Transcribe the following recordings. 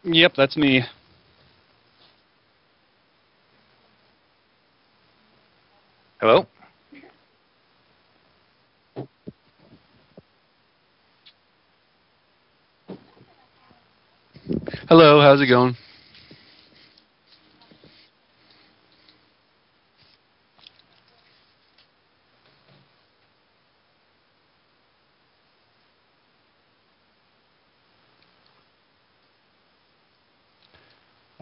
Yep, that's me. Hello? Hello, how's it going?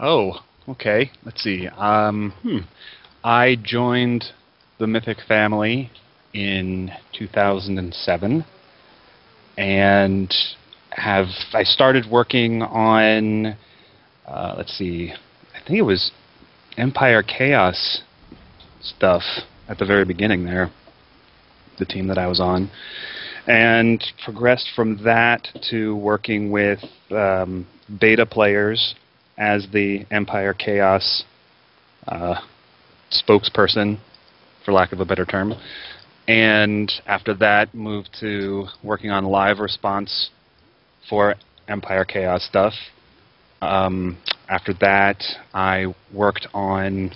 Oh, okay. Let's see. I joined the Mythic family in 2007, and I started working on, let's see, I think it was Empire Chaos stuff at the very beginning there, the team that I was on, and progressed from that to working with beta players as the Empire Chaos spokesperson, for lack of a better term. And after that, moved to working on live response for Empire Chaos stuff. After that, I worked on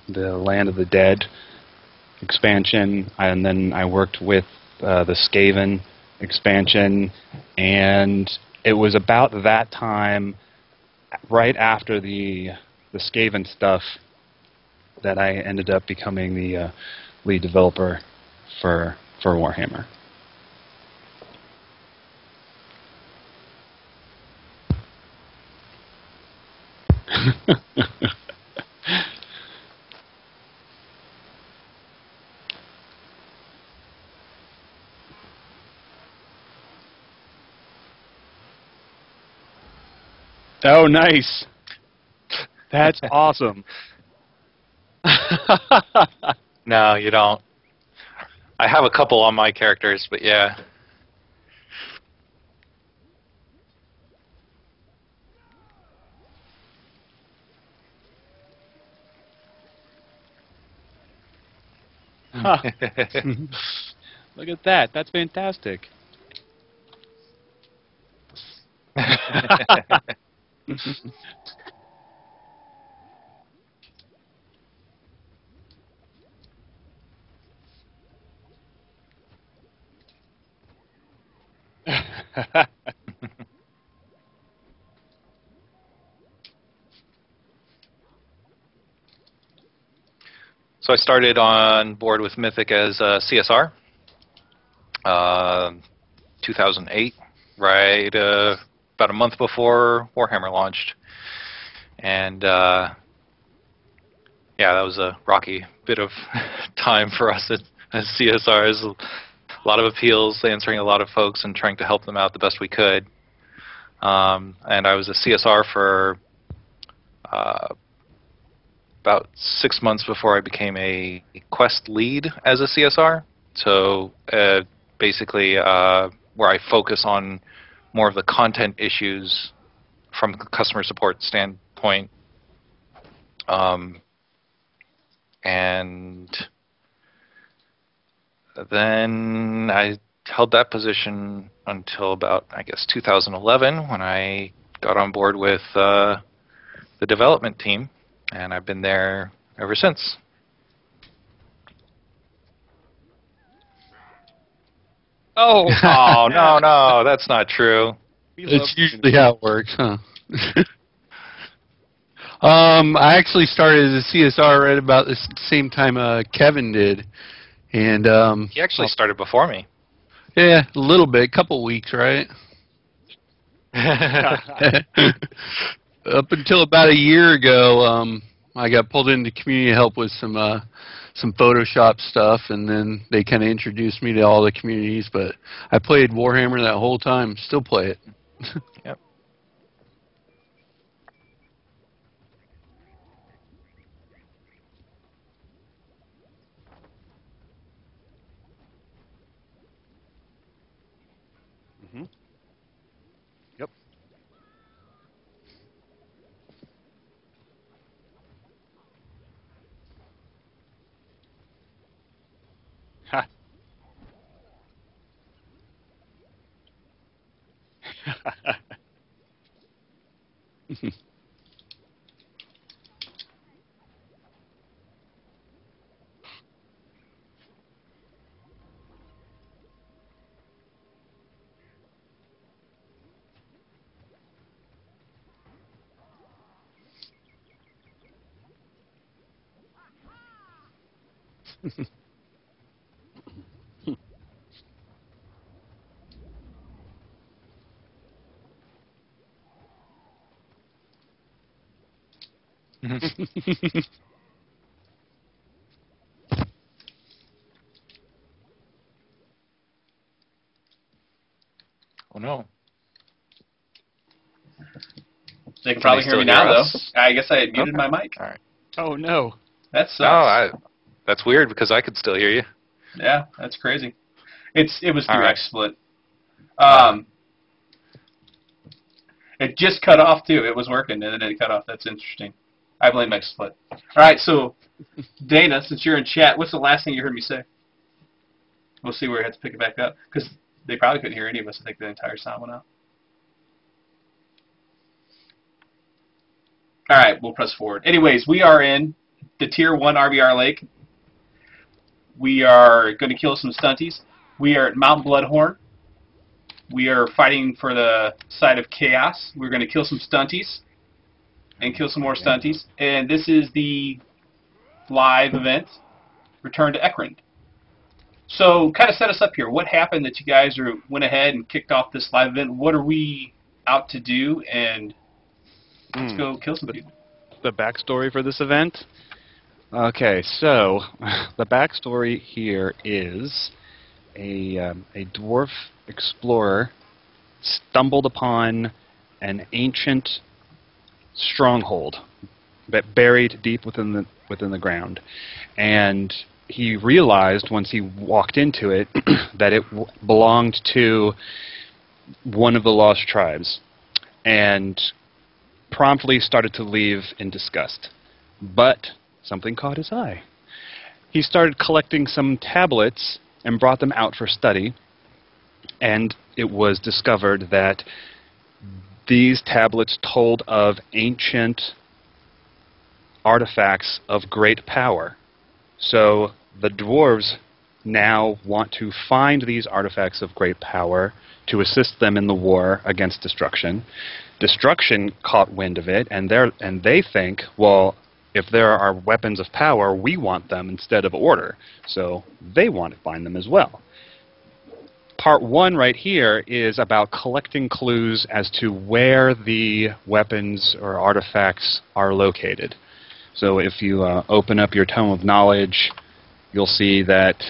the Land of the Dead expansion, and then I worked with the Skaven expansion, and it was about that time, right after the Skaven stuff, that I ended up becoming the lead developer for Warhammer. Oh, nice. That's awesome. No, you don't. I have a couple on my characters, but yeah. Huh. Look at that. That's fantastic. So I started on board with Mythic as a CSR, 2008, right about a month before Warhammer launched. And yeah, that was a rocky bit of time for us as CSRs. A lot of appeals, answering a lot of folks and trying to help them out the best we could. And I was a CSR for about 6 months before I became a quest lead as a CSR. So basically where I focus on more of the content issues from the customer support standpoint. And then I held that position until about, I guess, 2011 when I got on board with the development team, and I've been there ever since. Oh, oh no, that's not true. It's usually how it works, huh? I actually started as a CSR right about the same time Kevin did, and he actually started before me. Yeah, a little bit, couple weeks, right? Up until about a year ago, I got pulled into community help with some Photoshop stuff, and then they kind of introduced me to all the communities. But I played Warhammer that whole time. Still play it. Yep. Mm-hmm. Yep. Ha. Oh no. They can probably hear me now, though. I guess I had muted my mic. All right. Oh no. That sucks. No, that's weird because I could still hear you. Yeah, that's crazy. It was through Right. XSplit. It just cut off too. It was working and then it cut off. That's interesting. I blame XSplit. All right, so Dana, since you're in chat, what's the last thing you heard me say? We'll see where I have to pick it back up because they probably couldn't hear any of us. I think the entire sound went out. All right, we'll press forward. Anyways, we are in the Tier 1 RBR Lake. We are going to kill some stunties. We are at Mount Bloodhorn. We are fighting for the side of Chaos. We're going to kill some stunties and kill some more stunties. And this is the live event, Return to Ekrond. So kind of set us up here. What happened that you guys went ahead and kicked off this live event? What are we out to do? And let's go kill some people. The backstory for this event? Okay, so the backstory here is a dwarf explorer stumbled upon an ancient stronghold buried deep within the ground, and he realized once he walked into it that it belonged to one of the lost tribes, and promptly started to leave in disgust. But something caught his eye. He started collecting some tablets and brought them out for study, and it was discovered that these tablets told of ancient artifacts of great power. So the dwarves now want to find these artifacts of great power to assist them in the war against destruction. Destruction caught wind of it, and they think, well, if there are weapons of power, we want them instead of order. So they want to find them as well. Part 1 right here is about collecting clues as to where the weapons or artifacts are located. So if you open up your Tome of Knowledge, you'll see that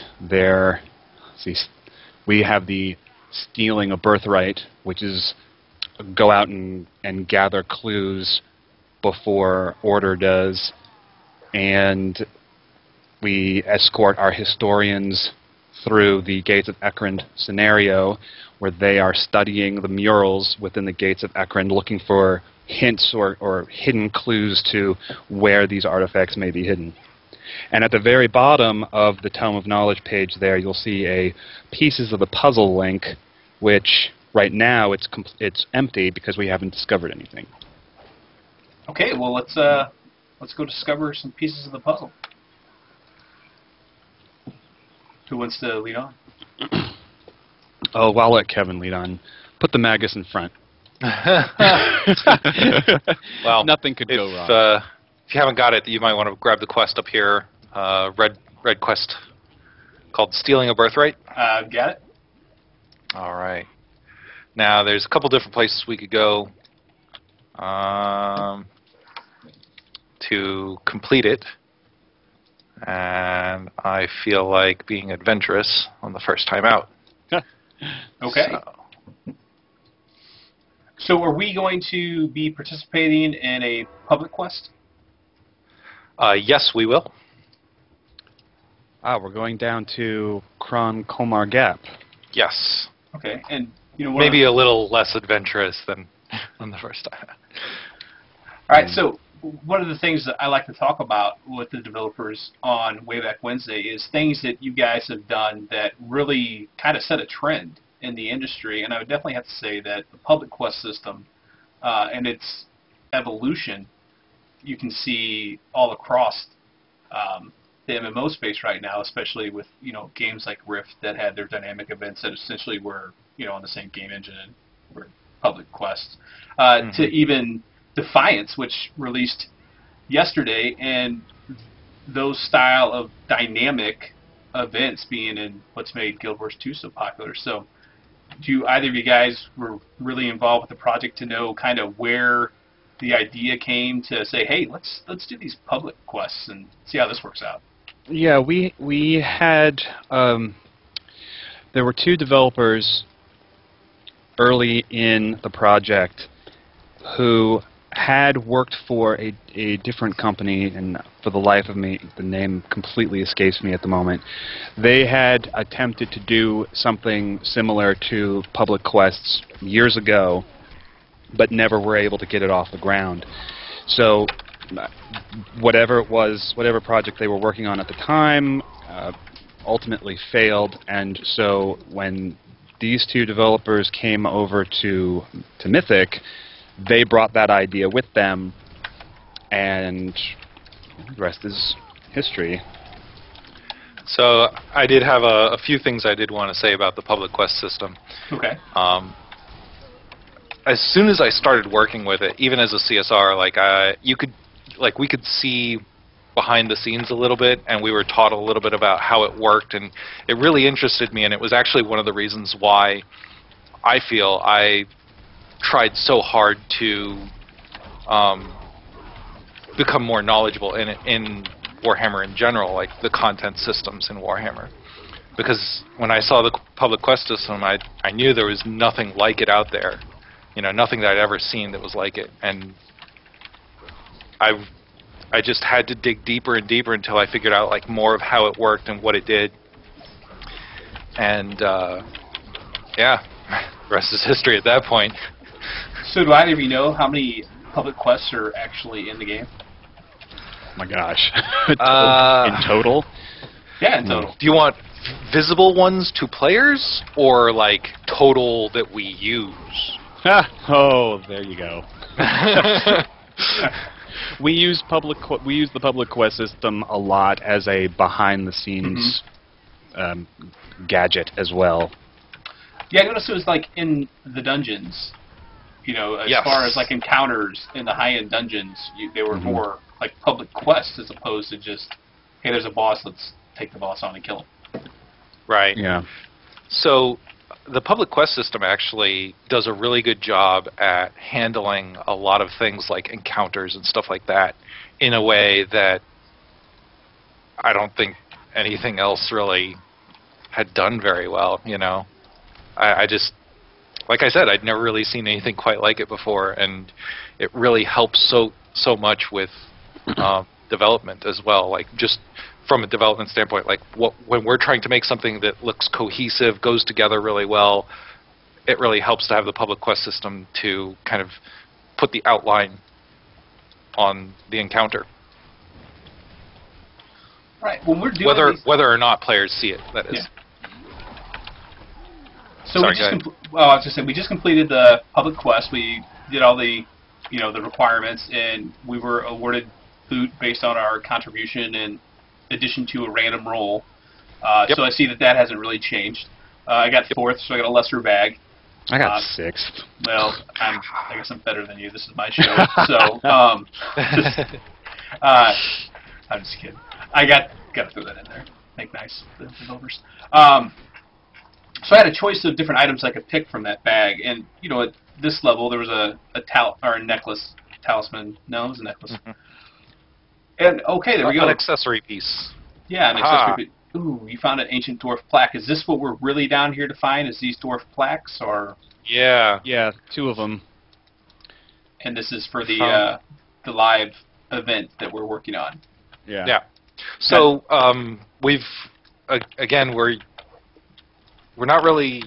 we have the Stealing a Birthright, which is go out and gather clues before Order does, and we escort our historians through the Gates of Ekrond scenario, where they are studying the murals within the Gates of Ekrond, looking for hints or hidden clues to where these artifacts may be hidden. And at the very bottom of the Tome of Knowledge page there, you'll see a Pieces of the Puzzle link, which right now it's empty because we haven't discovered anything. Okay, well let's go discover some pieces of the puzzle. Who wants to lead on? Oh, well, I'll let Kevin lead on. Put the Magus in front. Well, nothing could go wrong. If you haven't got it, you might want to grab the quest up here. Red quest called Stealing a Birthright. Got it. All right. Now, there's a couple different places we could go. to complete it, and I feel like being adventurous on the first time out. Okay. So are we going to be participating in a public quest? Yes, we will. We're going down to Kron Komar Gap. Yes. Okay, and one Maybe a little less adventurous than on the first time. All right, so one of the things that I like to talk about with the developers on Wayback Wednesday is things that you guys have done that really kind of set a trend in the industry, and I would definitely have to say that the public quest system and its evolution, you can see all across the MMO space right now, especially with games like Rift that had their dynamic events that essentially were on the same game engine and were public quests, to even Defiance, which released yesterday, and those style of dynamic events being in what's made Guild Wars 2 so popular. So, do either of you guys were really involved with the project to know kind of where the idea came to say, hey, let's do these public quests and see how this works out? Yeah, we had there were two developers early in the project who had worked for a different company, and for the life of me, the name completely escapes me at the moment. They had attempted to do something similar to public quests years ago, but never were able to get it off the ground. So whatever it was, whatever project they were working on at the time, ultimately failed, and so when these two developers came over to Mythic, they brought that idea with them, and the rest is history. So I did have a few things I did want to say about the public quest system. Okay. As soon as I started working with it, even as a CSR, we could see behind the scenes a little bit, and we were taught a little bit about how it worked, and it really interested me, and it was actually one of the reasons why I feel I tried so hard to become more knowledgeable in Warhammer in general, like the content systems in Warhammer. Because when I saw the public quest system, I knew there was nothing like it out there. Nothing that I'd ever seen that was like it. And I just had to dig deeper and deeper until I figured out more of how it worked and what it did. And yeah, the rest is history at that point. So do either of you know how many public quests are actually in the game? Oh my gosh. In total? Yeah, in total. Do you want visible ones to players, or total that we use? Oh, there you go. We use the public quest system a lot as a behind-the-scenes gadget as well. Yeah, I noticed it was in the dungeons. As Yes. far as encounters in the high-end dungeons, they were more public quests as opposed to just, hey, there's a boss, let's take the boss on and kill him. Right. Yeah. So the public quest system actually does a really good job at handling a lot of things like encounters and stuff like that in a way that I don't think anything else really had done very well. I just, like I said, I'd never really seen anything quite like it before, and it really helps so much with development as well. Just from a development standpoint, when we're trying to make something that looks cohesive, goes together really well, it really helps to have the public quest system to kind of put the outline on the encounter. Right. When we're doing whether or not players see it, that is. Yeah. So I was just saying, we just completed the public quest. We did all the, the requirements, and we were awarded loot based on our contribution in addition to a random roll. So I see that hasn't really changed. I got fourth, so I got a lesser bag. I got sixth. Well, I guess I'm better than you. This is my show. So, I'm just kidding. I got to throw that in there. Make nice the developers. So I had a choice of different items I could pick from that bag, and this level, there was a necklace, talisman. No, it was a necklace. And okay, there we go. An accessory piece. Yeah, an accessory piece. Ooh, you found an ancient dwarf plaque. Is this what we're really down here to find? Is these dwarf plaques, or? Yeah. Yeah, 2 of them. And this is for the live event that we're working on. Yeah. Yeah. So we've again we're not really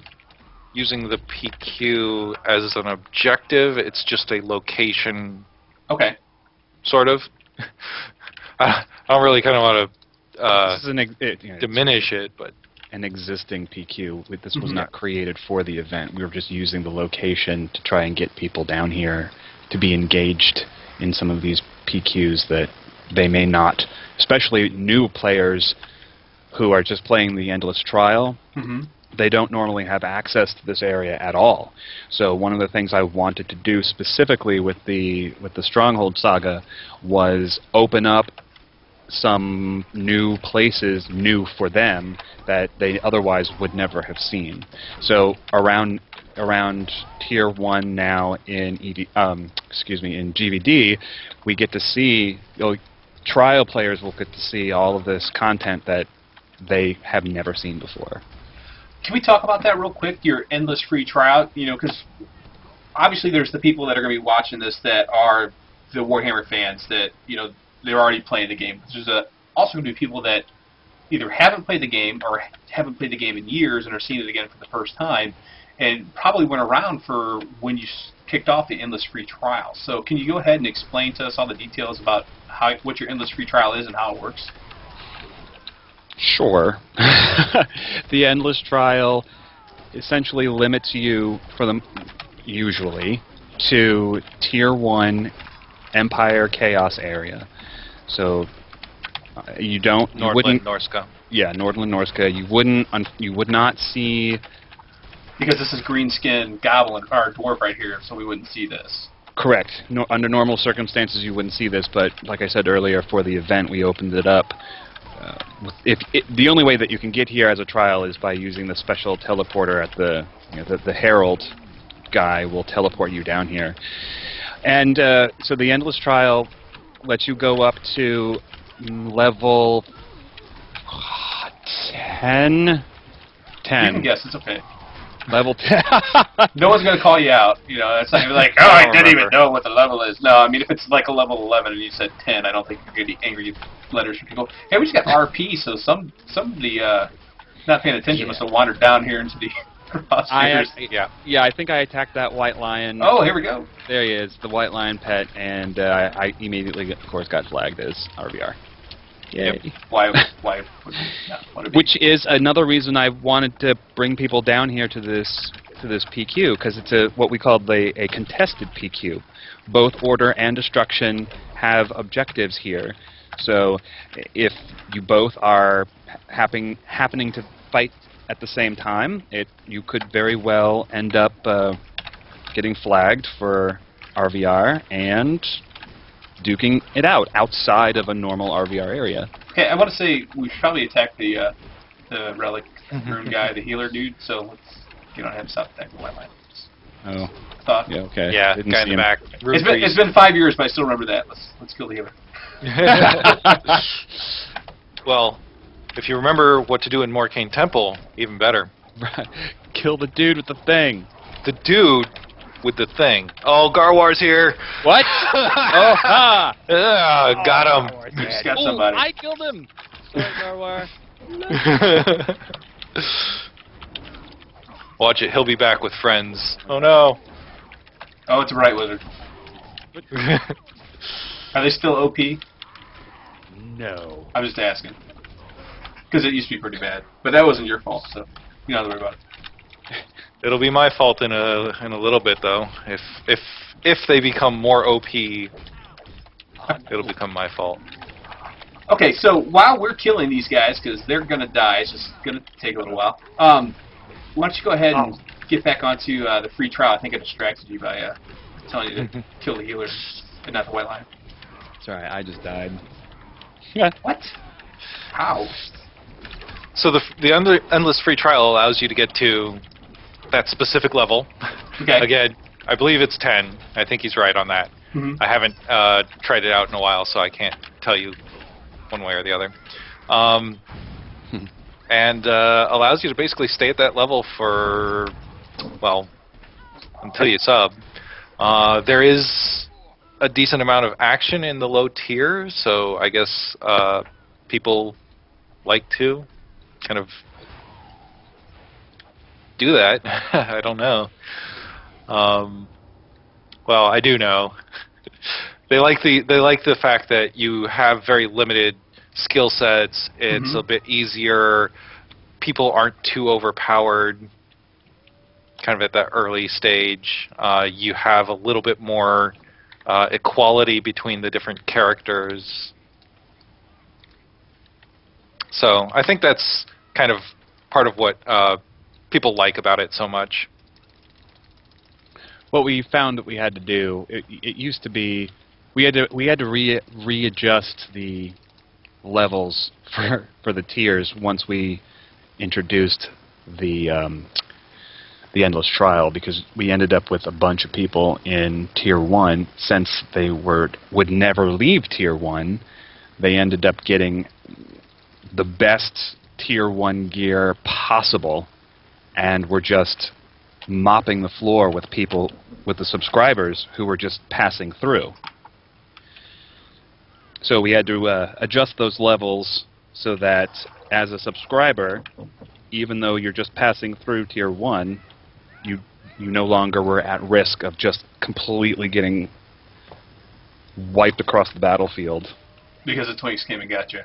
using the PQ as an objective. It's just a location. Okay. Sort of. I don't really kind of want to diminish it, but an existing PQ. This was not created for the event. We were just using the location to try and get people down here to be engaged in some of these PQs that they may not, especially new players who are just playing the Endless Trial. They don't normally have access to this area at all. So one of the things I wanted to do specifically with the Stronghold Saga was open up some new places, new for them, that they otherwise would never have seen. So around Tier 1 now in in GVD, we get to see, trial players will get to see all of this content that they have never seen before. Can we talk about that real quick? Your endless free trial, because obviously there's the people that are going to be watching this that are the Warhammer fans that they're already playing the game. There's also going to be people that either haven't played the game or haven't played the game in years and are seeing it again for the first time, and probably went around for when you kicked off the endless free trial. So can you go ahead and explain to us all the details about what your endless free trial is and how it works? Sure. The Endless Trial essentially limits you, usually, to Tier 1 Empire Chaos area. So you wouldn't Norska. Yeah, Nordland Norska. You would not see, because this is green skin goblin or dwarf right here, so we wouldn't see this. Correct. Under normal circumstances, you wouldn't see this, but like I said earlier, for the event, we opened it up. The only way that you can get here as a trial is by using the special teleporter at the Herald guy will teleport you down here. And so the Endless Trial lets you go up to level 10. 10. You can guess, it's okay. Level 10. No one's going to call you out. It's not like, oh, I didn't even know what the level is. No, I mean, if it's like a level 11 and you said 10, I don't think you're going to be angry letters from people. Hey, we just got RP, so somebody not paying attention must have wandered down here into the rosters. Yeah, I think I attacked that white lion. Oh, here we go. There he is, the white lion pet, and I immediately, of course, got flagged as RVR. Yay. Yep. Why would not want to be? Which is another reason I wanted to bring people down here to this PQ, because it's what we call a contested PQ. Both Order and Destruction have objectives here. So if you both are happening to fight at the same time, you could very well end up getting flagged for RVR and duking it out outside of a normal RVR area. Okay, I want to say we should probably attack the relic room guy, the healer dude. So you don't have to stop attacking the white line. Oh. Thought. Yeah. Okay. Yeah. Didn't Guy in see the him. back. It's been 5 years, but I still remember that. Let's kill the healer. Well, if you remember what to do in Morcane Temple, even better. Right. Kill the dude with the thing. The dude with the thing. Oh, Garwar's here. What? Oh, ha! Got him. You just got somebody. I killed him. Sorry, Garwar. Watch it. He'll be back with friends. Oh no. Oh, it's a right wizard. Are they still OP? No. I'm just asking. Because it used to be pretty bad. But that wasn't your fault, so you don't have to worry about it. It'll be my fault in a little bit though. If they become more OP, it'll become my fault. Okay, so while we're killing these guys, because they're going to die, it's just going to take a little while, why don't you go ahead and get back onto the free trial. I think I distracted you by telling you to kill the healer and not the white lion. Sorry, I just died. What? How? So the endless free trial allows you to get to that specific level. Okay. Again, I believe it's 10. I think he's right on that. Mhm. I haven't tried it out in a while, so I can't tell you one way or the other. And allows you to basically stay at that level for, well, until you sub. There is a decent amount of action in the low tier, so I guess people like to kind of do that. I don't know. Well, I do know. They like the fact that you have very limited skill sets. It's a bit easier. People aren't too overpowered. Kind of at that early stage, you have a little bit more equality between the different characters. So I think that's kind of part of what people like about it so much. What we found that we had to do, it used to be, we had to readjust the levels for the tiers once we introduced the endless trial, because we ended up with a bunch of people in tier 1. Since they would never leave tier 1, they ended up getting the best tier 1 gear possible, and were just mopping the floor with people, with the subscribers who were just passing through. So we had to adjust those levels so that as a subscriber, even though you're just passing through tier 1, you no longer were at risk of just completely getting wiped across the battlefield. Because the Twinks came and got you.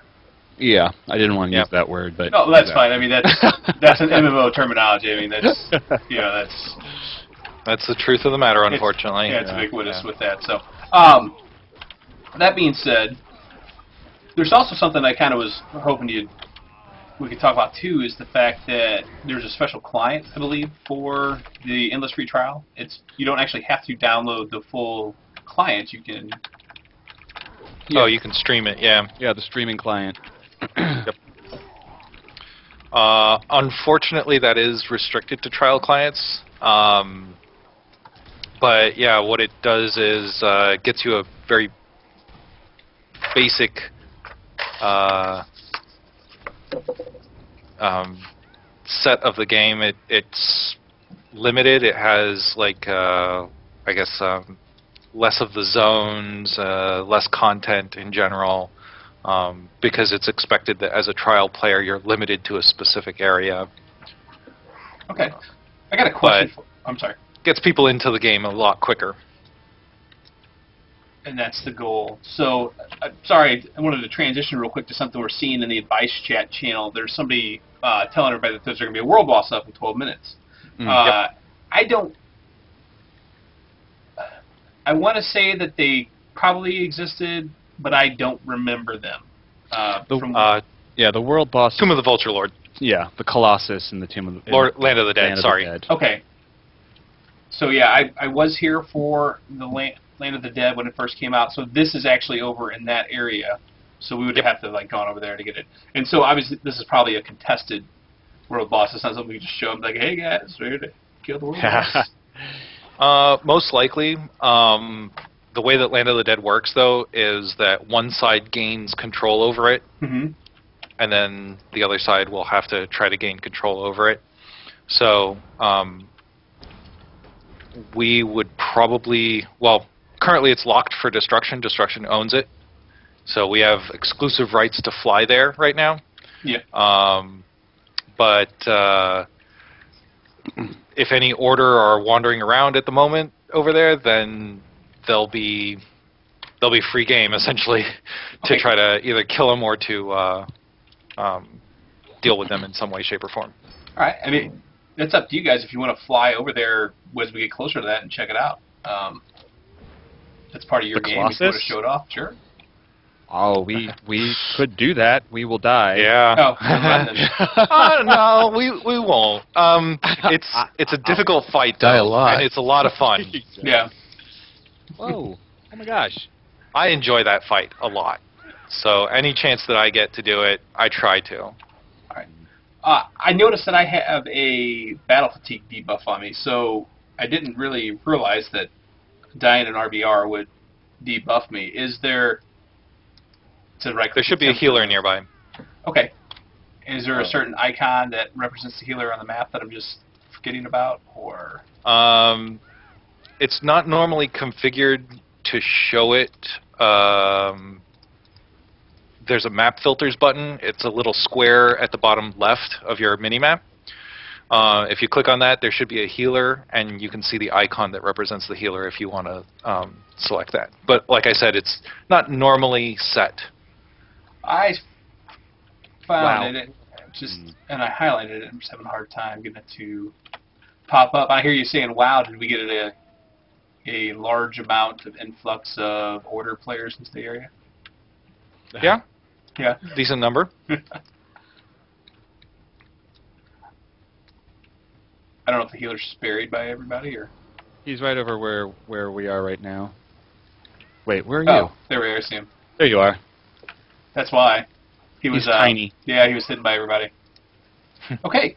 Yeah, I didn't want to use that word, but no, that's fine. I mean, that's an MMO terminology. I mean, that's that's the truth of the matter, unfortunately. It's ubiquitous with that. So, that being said, there's also something I kind of was hoping we could talk about too, is the fact that there's a special client, I believe, for the Endless Free Trial. You don't actually have to download the full client. You can. Yeah. Oh, you can stream it. Yeah. Yeah, the streaming client. Yep. Unfortunately, that is restricted to trial clients. But yeah, what it does is gets you a very basic set of the game. It's limited. It has like I guess less of the zones, less content in general, because it's expected that as a trial player you're limited to a specific area. Okay, I got a question. I'm sorry. Gets people into the game a lot quicker. And that's the goal. So, sorry, I wanted to transition real quick to something we're seeing in the advice chat channel. There's somebody telling everybody that there's going to be a world boss up in 12 minutes. Yep. I want to say that they probably existed, but I don't remember them. The world boss. Tomb of the Vulture Lord. Yeah, the Colossus and the Tomb of the Land of the Dead. Okay. So yeah, I was here for the Land of the Dead when it first came out. So this is actually over in that area. So we would have to like gone over there to get it. And so obviously this is probably a contested world boss. It's not something we can just show up like, hey guys, we're here to kill the world boss. Most likely. The way that Land of the Dead works, though, is that one side gains control over it, and then the other side will have to try to gain control over it. So we would probably, well, currently it's locked for Destruction. Destruction owns it. So we have exclusive rights to fly there right now. Yeah. But if any Order are wandering around at the moment over there, then they'll be free game essentially to try to either kill them or to deal with them in some way, shape, or form. All right. I mean, it's up to you guys if you want to fly over there as we get closer to that and check it out. That's part of your game. If you want to show it off, sure. Oh, we could do that. We will die. Yeah. Oh, no, we won't. It's a difficult fight, though, Die a lot. and it's a lot of fun. Yeah. Whoa! Oh my gosh! I enjoy that fight a lot. So any chance that I get to do it, I try to. All right. I noticed that I have a battle fatigue debuff on me. So I didn't really realize that dying in RBR would debuff me. Is there... There should be a healer nearby. Okay. Is there a certain icon that represents the healer on the map that I'm just forgetting about, or? It's not normally configured to show it. There's a map filters button. It's a little square at the bottom left of your mini-map. If you click on that, there should be a healer, and you can see the icon that represents the healer if you want to select that. But like I said, it's not normally set. I found it, and I highlighted it. I'm just having a hard time getting it to pop up. I hear you saying, "Wow, did we get a large amount of influx of order players into the area?" Yeah. Yeah. Decent number. I don't know if the healer's just buried by everybody, or... He's right over where we are right now. Wait, where are you? Oh, there we are. I see him. There you are. That's why. He's tiny. Yeah, he was hidden by everybody. Okay.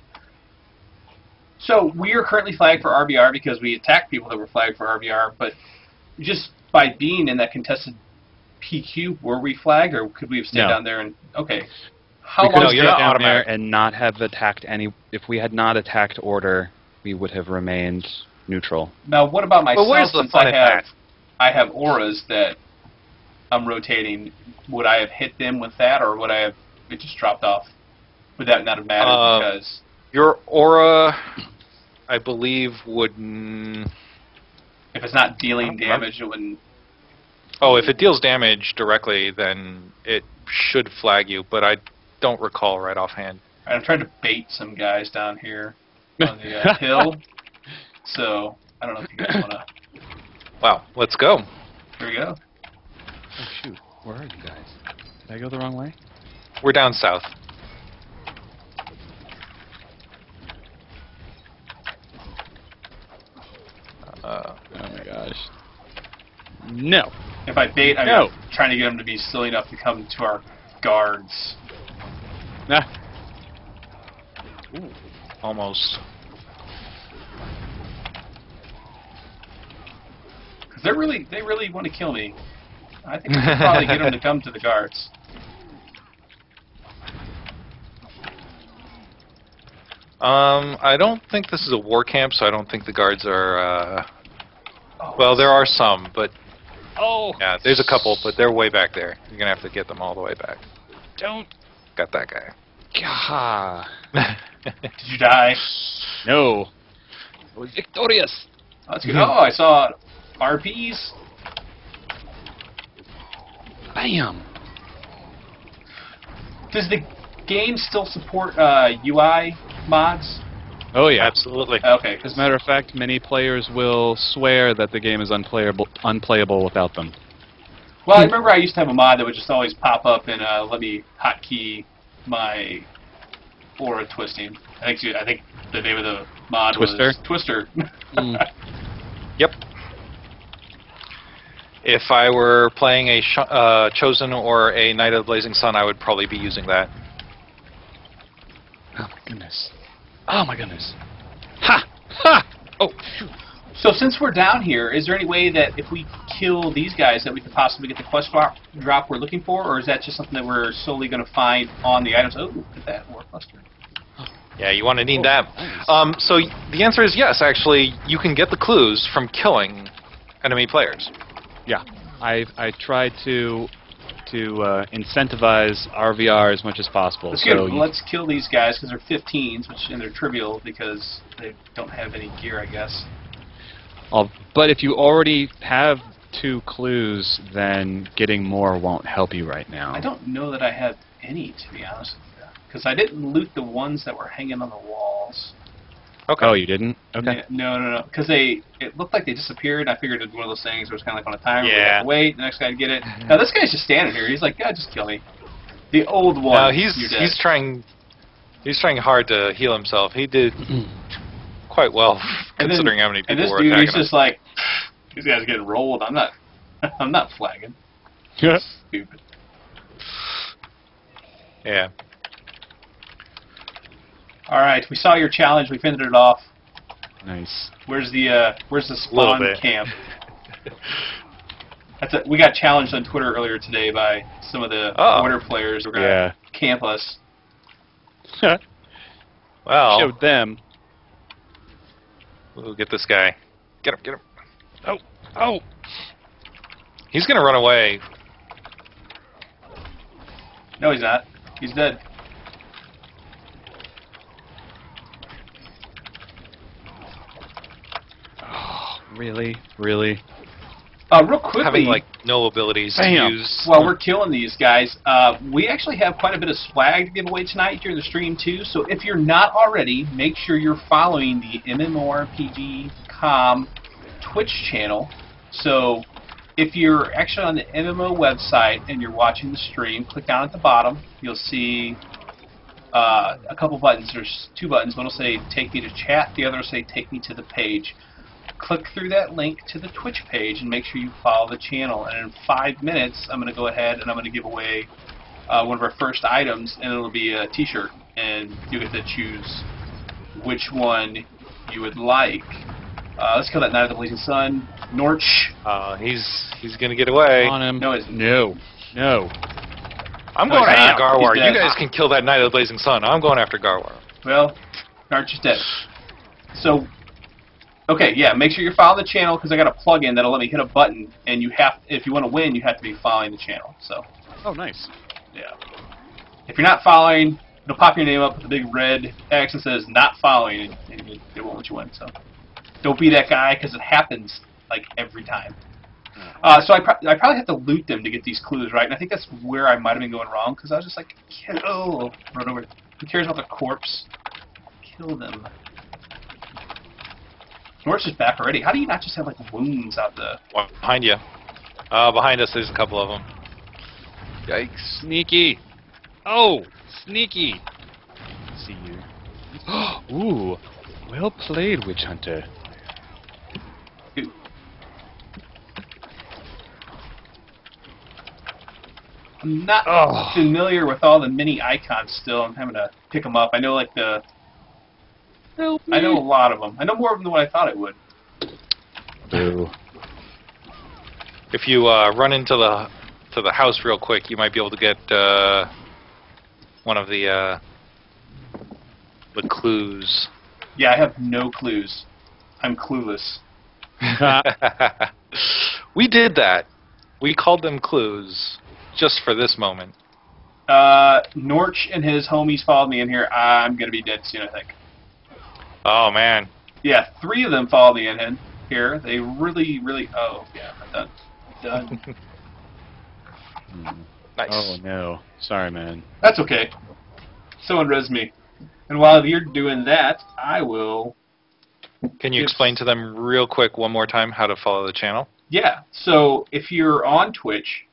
So we are currently flagged for RBR because we attacked people that were flagged for RBR, but just by being in that contested PQ, were we flagged, or could we have stayed down there and... Okay. How we could long... have stayed down there and not have attacked any... If we had not attacked Order, we would have remained neutral. Now, what about myself? But where's the since fun in that? I have auras that I'm rotating. Would I have hit them with that, or would I have... It just dropped off? Would that not have mattered because... Your aura, I believe, wouldn't... If it's not dealing damage, it wouldn't... Oh, if it deals damage directly, then it should flag you, but I don't recall right offhand. I'm trying to bait some guys down here on the hill, so I don't know if you guys want to... Wow, let's go. Here we go. Oh, shoot. Where are you guys? Did I go the wrong way? We're down south. Oh my gosh. No. If I bait, I'm No. trying to get them to be silly enough to come to our guards. Nah. Ooh, almost. Because they really want to kill me. I think we should probably get them to come to the guards. I don't think this is a war camp, so I don't think the guards are... Well, there are some, but... Oh! Yeah, there's a couple, but they're way back there. You're going to have to get them all the way back. Don't... Got that guy. Gah. Did you die? No. I was victorious. Oh, that's good. Oh, I saw RPs. Bam. Does the game still support UI mods? Oh yeah. Absolutely. Okay. As a matter of fact, many players will swear that the game is unplayable without them. Well, I remember I used to have a mod that would just always pop up and let me hotkey my aura twisting. I think the name of the mod was Twister. Yep. If I were playing a Chosen or a Knight of the Blazing Sun, I would probably be using that. Oh my goodness. Oh my goodness. Ha! Ha! Oh, shoot. So since we're down here, is there any way that if we kill these guys that we could possibly get the quest drop we're looking for, or is that just something that we're solely going to find on the items? Oh, look at that, war cluster. Yeah, you want to need that. Nice. So the answer is yes, actually. You can get the clues from killing enemy players. Yeah. I try to incentivize RVR as much as possible. That's good. Let's kill these guys because they're 15s, and they're trivial because they don't have any gear, I guess. But if you already have 2 clues, then getting more won't help you right now. I don't know that I have any, to be honest with you, because I didn't loot the ones that were hanging on the walls. Okay. Oh, you didn't? Okay. No. Because it looked like they disappeared. I figured it was one of those things where it's kind of like on a timer. Yeah. We have to wait. The next guy to get it. Now this guy's just standing here. He's like, yeah, just kill me. The old one. No, he's trying hard to heal himself. He did quite well considering how many people were attacking him. And this dude, he's just like, these guys are getting rolled. I'm not flagging. Stupid. Yeah. All right, we saw your challenge. We finished it off. Nice. Where's the spawn bit. camp? We got challenged on Twitter earlier today by some of the Order players who were gonna camp us. Well, Showed them. we'll get this guy. Get him, get him. Oh, oh. He's gonna run away. No, he's not. He's dead. Oh, really, really. Real quickly, Having like no abilities to Bam. use. while we're killing these guys, we actually have quite a bit of swag to give away tonight during the stream too. So if you're not already, make sure you're following the MMORPG.com Twitch channel. So if you're actually on the MMO website and you're watching the stream, click down at the bottom. You'll see a couple buttons. There's two buttons. One will say "Take me to chat." The other will say "Take me to the page." Click through that link to the Twitch page and make sure you follow the channel. And in 5 minutes, I'm going to go ahead and I'm going to give away one of our first items, and it'll be a T-shirt. And you get to choose which one you would like. Let's kill that Knight of the Blazing Sun. Norch. He's gonna get away. On him. No, it's No. No. I'm going Bam. after Garwar. He's You dead. guys can kill that Knight of the Blazing Sun. I'm going after Garwar. Well, Norch is dead. So, okay, yeah, make sure you're following the channel because I got a plug-in that'll let me hit a button, and you have, if you want to win, you have to be following the channel. So, Oh, nice. yeah. If you're not following, it'll pop your name up with a big red X that says "not following," and it won't let you win. So, don't be that guy because it happens like every time. So I probably have to loot them to get these clues, right? And I think that's where I might have been going wrong because I was just like, kill, run over. Who cares about the corpse? Kill them. Norse is back already. How do you not just have like wounds out the? Behind you. Behind us, there's a couple of them. Yikes. Sneaky. Oh, sneaky. See you. Ooh. Well played, Witch Hunter. Ooh. I'm not familiar with all the mini icons still. I'm having to pick them up. I know like the. Help me. I know a lot of them. I know more of them than what I thought I would. Boo. If you run into the house real quick, you might be able to get one of the clues. Yeah, I have no clues. I'm clueless. We did that. We called them clues just for this moment. Norch and his homies followed me in here. I'm gonna be dead soon, I think. Oh man. Yeah, 3 of them followed me in here. They really, really. Oh yeah, I'm done. Nice. Oh no. Sorry, man. That's okay. Someone res me. And while you're doing that, I will. Can you explain to them real quick one more time how to follow the channel? Yeah. So if you're on Twitch,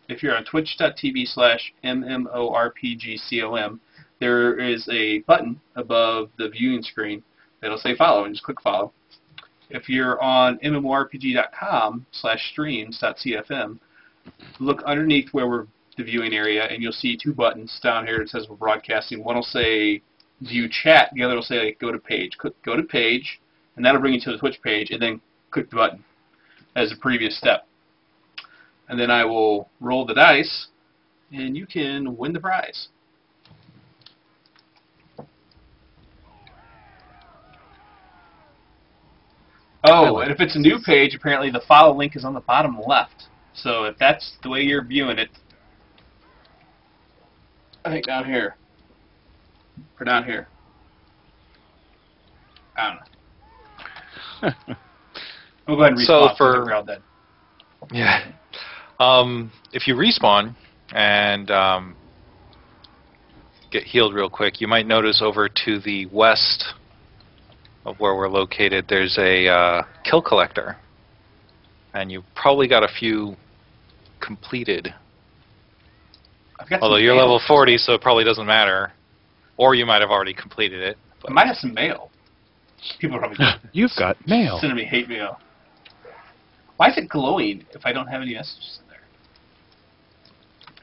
if you're on twitch.tv/MMORPGCOM, there is a button above the viewing screen that'll say follow, and just click follow. If you're on MMORPG.com/streams.cfm, look underneath where we're the viewing area, and you'll see 2 buttons down here that says we're broadcasting. One will say view chat, the other will say like, go to page. Click go to page, and that'll bring you to the Twitch page, and then click the button as a previous step. And then I will roll the dice, and you can win the prize. Oh, and if it's a new page, apparently the follow link is on the bottom left. So if that's the way you're viewing it, I think down here. Or down here. I don't know. We'll go ahead and So respawn. for- We're all dead. Yeah. If you respawn and get healed real quick, you might notice over to the west of where we're located, there's a kill collector. And you probably got a few completed. I've got Although some you're mail. level 40, so it probably doesn't matter. Or you might have already completed it. I might have some mail. People are probably You've got mail. sending me hate mail. Why is it glowing if I don't have any messages in there?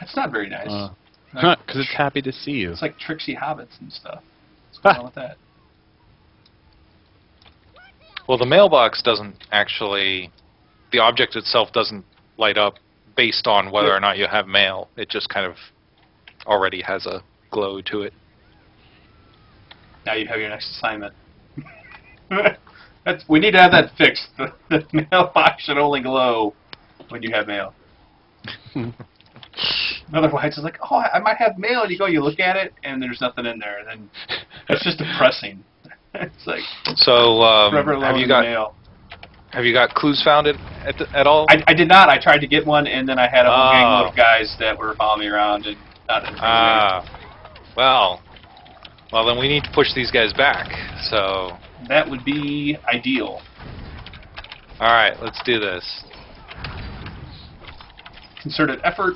That's not very nice. Because it's happy to see you. It's like tricksy hobbits and stuff. What's going on with that? Well, the mailbox doesn't actually... The object itself doesn't light up based on whether or not you have mail. It just kind of already has a glow to it. Now you have your next assignment. We need to have that fixed. The mailbox should only glow when you have mail. Otherwise, it's like, oh, I might have mail, and you look at it, and there's nothing in there, and then it's just depressing. It's like, so forever alone in the mail. Have you got clues found at all? I did not. I tried to get one, and then I had a whole gang of guys that were following me around, and not well, then we need to push these guys back. So that would be ideal. All right, let's do this. Concerted effort.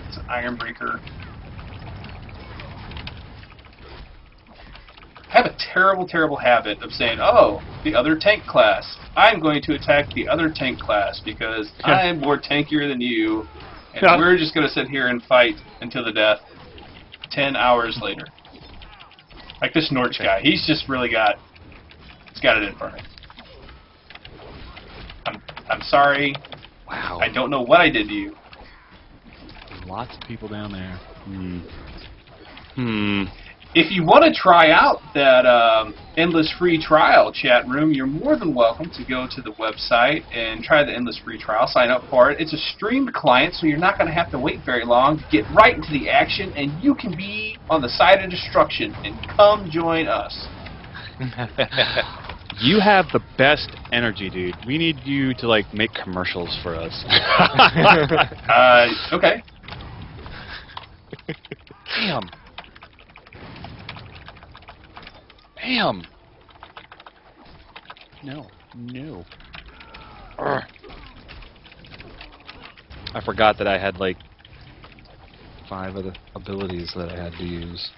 It's an iron breaker. I have a terrible, terrible habit of saying, oh, the other tank class. I'm going to attack the other tank class because I'm more tankier than you, and we're just going to sit here and fight until the death 10 hours later. Like this Norch guy. He's just really he's got it in for me. I'm sorry. Wow. I don't know what I did to you. Lots of people down there. If you want to try out that Endless Free Trial chat room, you're more than welcome to go to the website and try the Endless Free Trial. Sign up for it. It's a streamed client, so you're not going to have to wait very long to get right into the action, and you can be on the side of destruction and come join us. You have the best energy, dude. We need you to, like, make commercials for us. Okay. Damn. Damn. No. Urgh. I forgot that I had, like, 5 of the abilities that I had to use.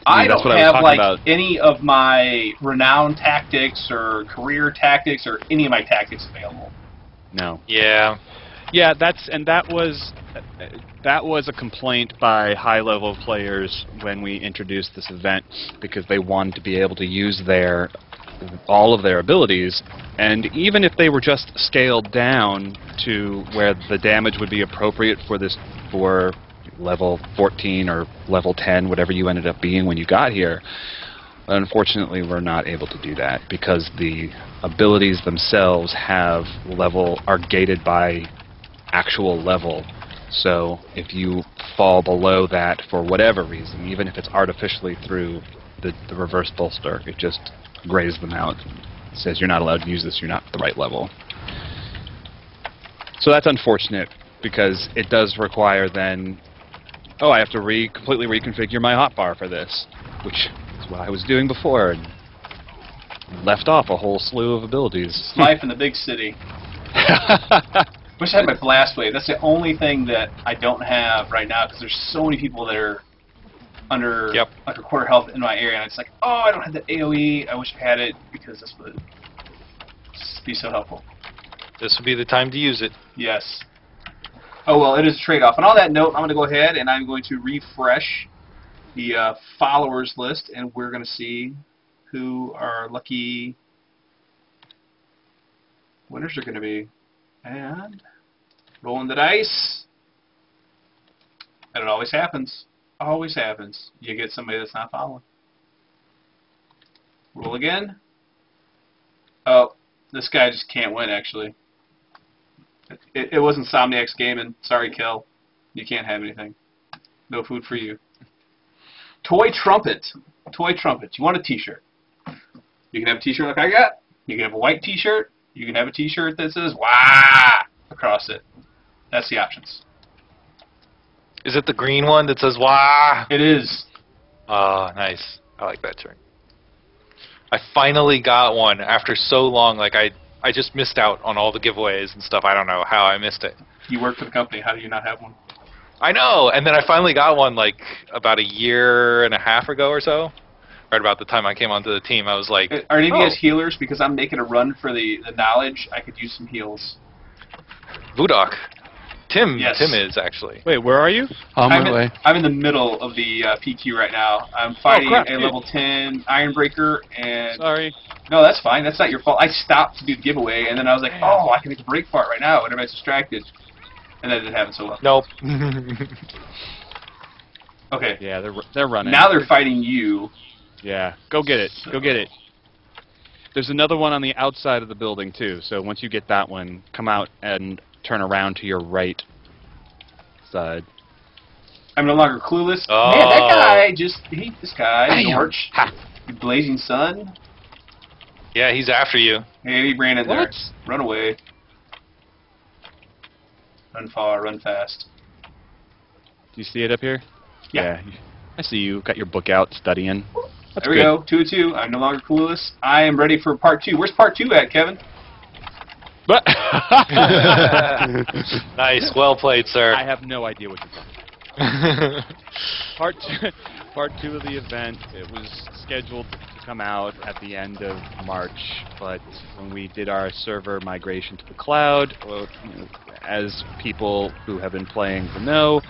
I that's don't what I was have talking like about. any of my renown tactics or career tactics or any of my tactics available. No. Yeah. Yeah, that was a complaint by high-level players when we introduced this event, because they wanted to be able to use all of their abilities, and even if they were just scaled down to where the damage would be appropriate for level 14 or level 10, whatever you ended up being when you got here. Unfortunately, we're not able to do that because the abilities themselves are gated by actual level. So if you fall below that for whatever reason, even if it's artificially through the reverse bolster, it just grays them out. It says you're not allowed to use this, you're not at the right level. So that's unfortunate because it does require then, I have to completely reconfigure my hotbar for this, which is what I was doing before, and left off a whole slew of abilities. Life in the big city. Wish I had my blast wave. That's the only thing that I don't have right now because there's so many people that are under quarter health in my area, and it's like, oh, I don't have the AoE. I wish I had it because this would be so helpful. This would be the time to use it. Yes. Oh, well, it is a trade-off. And on that note, I'm going to go ahead and I'm going to refresh the followers list, and we're going to see who our lucky winners are going to be. And rolling the dice. And it always happens. Always happens. You get somebody that's not following. Roll again. Oh, this guy just can't win, actually. It was Insomniac's gaming. Sorry, Kel. You can't have anything. No food for you. Toy trumpet. Toy trumpet. You want a t-shirt. You can have a t-shirt like I got. You can have a white t-shirt. You can have a t-shirt that says, "Wah!" across it. That's the options. Is it the green one that says, "Wah"? It is. Oh, nice. I like that shirt. I finally got one after so long. Like, I just missed out on all the giveaways and stuff. I don't know how I missed it. You work for the company. How do you not have one? I know. And then I finally got one, like, about a year and a half ago or so. Right about the time I came onto the team, I was like, are any of you guys healers? Because I'm making a run for the knowledge. I could use some heals. Vudok, Tim. Yes. Tim is actually. Wait, where are you? On my way. I'm in the middle of the PQ right now. I'm fighting crap, a dude. level 10 Ironbreaker, and Sorry. no, that's fine. That's not your fault. I stopped to do the giveaway, and then I was like, oh, I can make a break for it right now, and everybody's distracted. And that didn't happen so well. Nope. Okay. Yeah, they're running. Now they're fighting you. Yeah, go get it. Go get it. There's another one on the outside of the building too. So once you get that one, come out and turn around to your right side. I'm no longer clueless. Oh. Man, that guy just hate this guy. Bam. George. You blazing sun. Yeah, he's after you. Hey, he ran in there. What? Run away. Run far, run fast. Do you see it up here? Yeah. I see you. Got your book out, studying. That's There we go. 2-2. I'm no longer clueless. I am ready for part 2. Where's part 2 at, Kevin? But Nice. Well played, sir. I have no idea what you're talking about. Part two of the event, it was scheduled to come out at the end of March, but when we did our server migration to the cloud, well, as people who have been playing will know,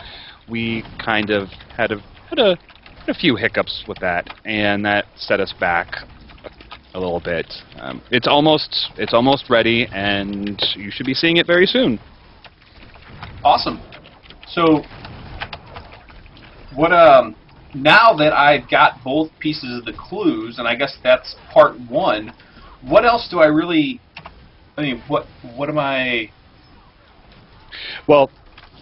we kind of had a few hiccups with that, and that set us back a little bit. It's almost ready, and you should be seeing it very soon. Awesome. So, what now that I've got both pieces of the clues, and I guess that's part 1, what else do I really, I mean, what am I... Well,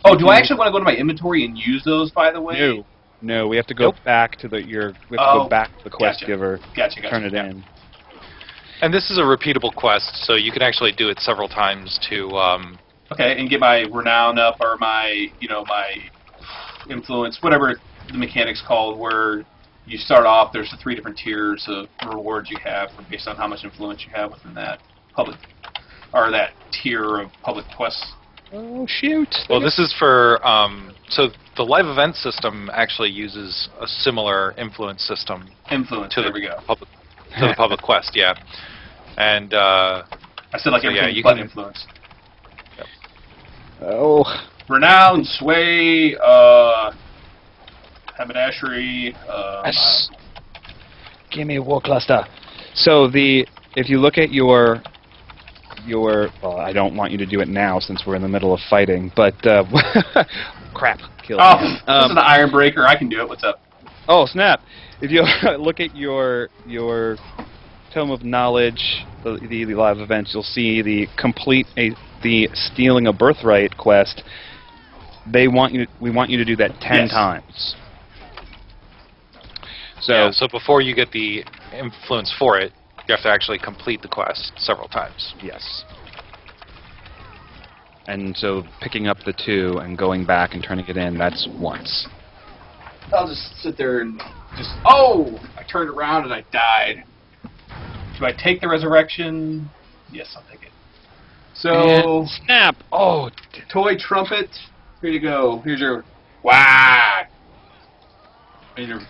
Oh, do I actually want to go to my inventory and use those, by the way? No, we have to go back to go back to the quest Gotcha. giver, Gotcha. turn it in. And this is a repeatable quest, so you can actually do it several times to. Okay, and get my renown up, or my, my influence, whatever the mechanic's called, where you start off, there's the 3 different tiers of rewards you have based on how much influence you have within that public, or that tier of public quests. Oh shoot! Well, this is for. So the live event system actually uses a similar influence system Influence, there we go. To the public quest, yeah. And I said like so, yeah, everything you but can- influence. Oh, Renown, sway, haberdashery, give me a war cluster. So if you look at your well, I don't want you to do it now since we're in the middle of fighting, but crap, killed oh, me. this is an iron breaker. I can do it. What's up? Oh snap! If you look at your Tome of Knowledge, the live events, you'll see the Stealing a Birthright quest. We want you to do that 10 Yes. times. So yeah, so before you get the influence for it, you have to actually complete the quest several times. yes. And so picking up the 2 and going back and turning it in, that's once. I'll just sit there and just... Oh! I turned around and I died. Do I take the resurrection? Yes, I'll take it. So, And snap! Oh, toy trumpet. Here you go. Here's your... Whack! Here's your...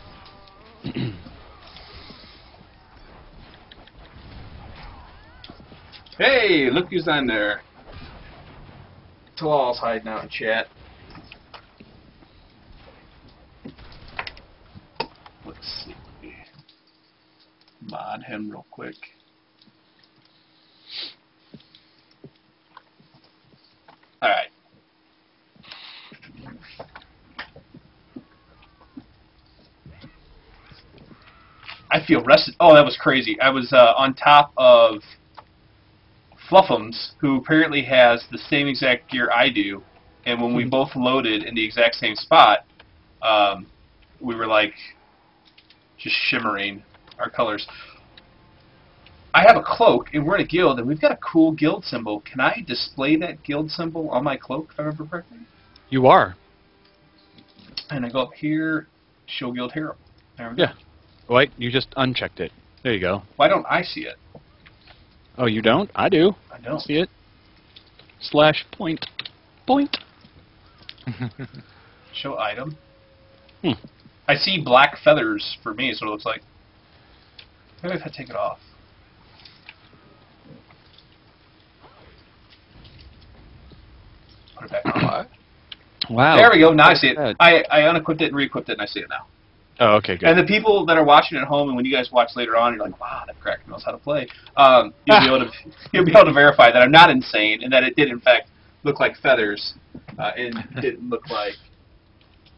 Hey, look who's on there. Talal's hiding out in chat. Let's see. Mod him real quick. Alright. I feel rested. Oh, that was crazy. I was on top of Fluffums, who apparently has the same exact gear I do, and when we both loaded in the exact same spot, we were like just shimmering our colors. I have a cloak, and we're in a guild, and we've got a cool guild symbol. Can I display that guild symbol on my cloak, if I remember correctly? you are. And I go up here, show guild hero. There we go. Yeah. Wait, you just unchecked it. There you go. Why don't I see it? Oh, you don't? I do. I don't. See it? /point. Point. Show item. Hmm. I see black feathers for me, is what it looks like. Maybe if I take it off. Put it back on. What? Wow. There we go. Now I see it. Good. I unequipped it and re-equipped it, and I see it now. Oh, okay, good. And the people that are watching at home, and when you guys watch later on, you're like, "Wow, that cracker knows how to play." You'll be able to verify that I'm not insane, and that it did in fact look like feathers, and didn't look like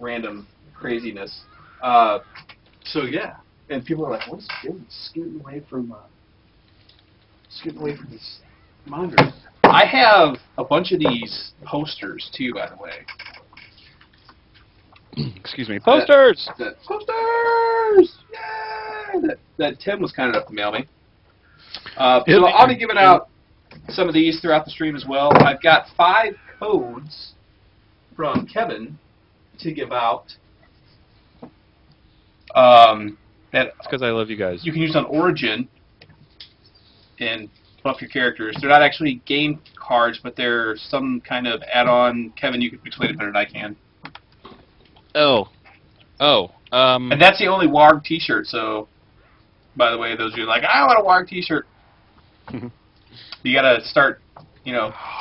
random craziness. So yeah, and people are like, "What is he doing? Scooting away from these monitors." I have a bunch of these posters too, by the way. Excuse me. Posters! Posters! Yay! That Tim was kind enough to mail me. So I'll be giving out some of these throughout the stream as well. I've got 5 codes from Kevin to give out. That It's because I love you guys. you can use on Origin and buff your characters. They're not actually game cards, but they're some kind of add-on. Kevin, you can explain it better than I can. And that's the only WARG T-shirt. So, by the way, those of you like, I want a WARG T-shirt. You gotta start,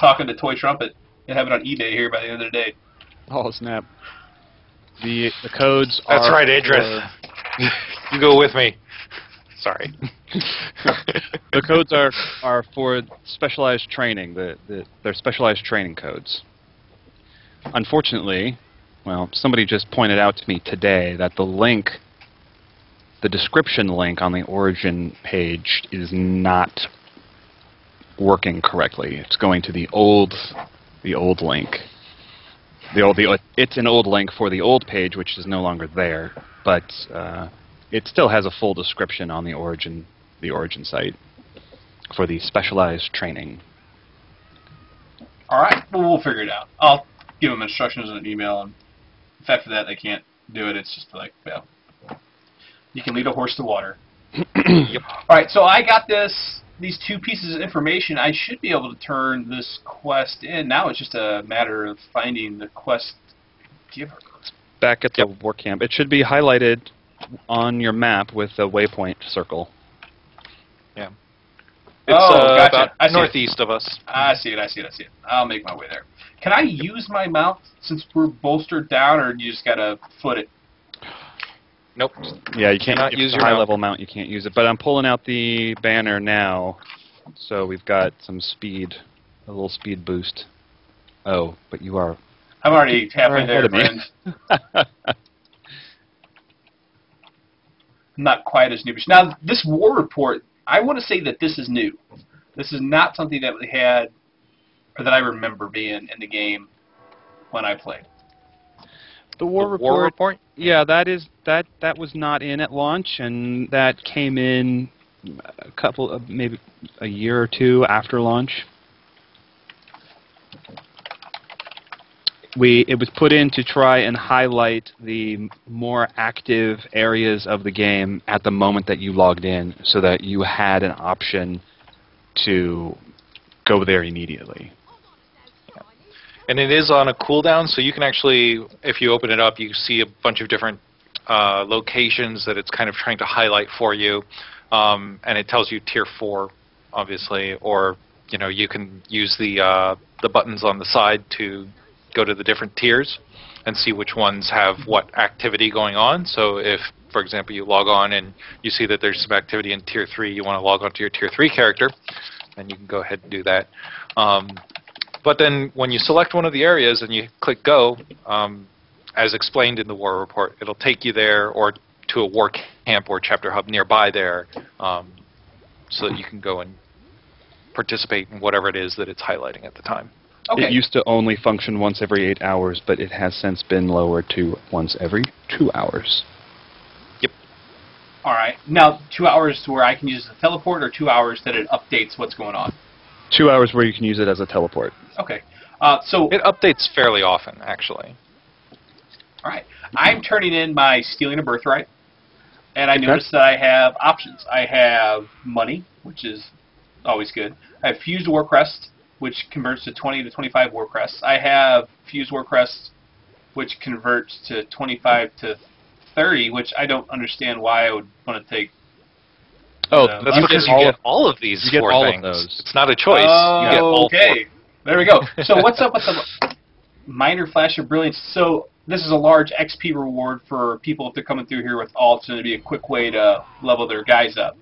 talking to Toy Trumpet and have it on eBay here by the end of the day. Oh, snap. The codes are... That's right, Idris. You go with me. Sorry. The codes are for specialized training. They're specialized training codes. Unfortunately, well, somebody just pointed out to me today that the description link on the Origin page is not working correctly. It's going to the old link. It's an old link for the old page, which is no longer there, but it still has a full description on the Origin site for the specialized training. All right, well, we'll figure it out. I'll give them instructions in an email, and if after that they can't do it, it's just like, well, you can lead a horse to water. Yep. All right, so I got these 2 pieces of information. I should be able to turn this quest in. Now it's just a matter of finding the quest giver. Back at the war camp, it should be highlighted on your map with a waypoint circle. Yeah. It's gotcha. about northeast of us. I see it. I'll make my way there. Can I use my mount since we're bolstered down, or you just gotta foot it? Nope. Yeah, you can't use your high-level mount. You can't use it. But I'm pulling out the banner now, so we've got some speed, a little speed boost. Oh, but you are... I'm already halfway there, friend. Not quite as noobish. Now, this war report, I want to say that this is new. This is not something that we had, or that I remember being in the game when I played. The war report? Yeah, that was not in at launch, and that came in maybe a year or 2 after launch. It was put in to try and highlight the more active areas of the game at the moment that you logged in, so that you had an option to go there immediately. And it is on a cooldown, so you can actually, if you open it up, you see a bunch of different locations that it's kind of trying to highlight for you, and it tells you tier 4, obviously, or you can use the buttons on the side to go to the different tiers and see which ones have what activity going on. So if, for example, you log on and you see that there's some activity in tier 3, you want to log on to your tier 3 character, then you can go ahead and do that. But then when you select one of the areas and you click go, as explained in the war report, it'll take you there or to a war camp or chapter hub nearby there, so that you can go and participate in whatever it is that it's highlighting at the time. Okay. It used to only function once every 8 hours, but it has since been lowered to once every 2 hours. Yep. All right. Now, 2 hours to where I can use the teleport, or 2 hours that it updates what's going on? 2 hours where you can use it as a teleport. Okay. So it updates fairly often, actually. All right. I'm turning in my Stealing a Birthright, and I noticed that I have options. I have money, which is always good. I have Fused War Crest, which converts to 20 to 25 War Crests. I have Fused War Crest, which converts to 25 to 30, which I don't understand why I would want to take. Oh, that's because you get all of these four things. It's not a choice. Oh, you get all okay. four. There we go. So what's up with the... minor flash of brilliance. So this is a large XP reward for people if they're coming through here with alts, and it'd be a quick way to level their guys up.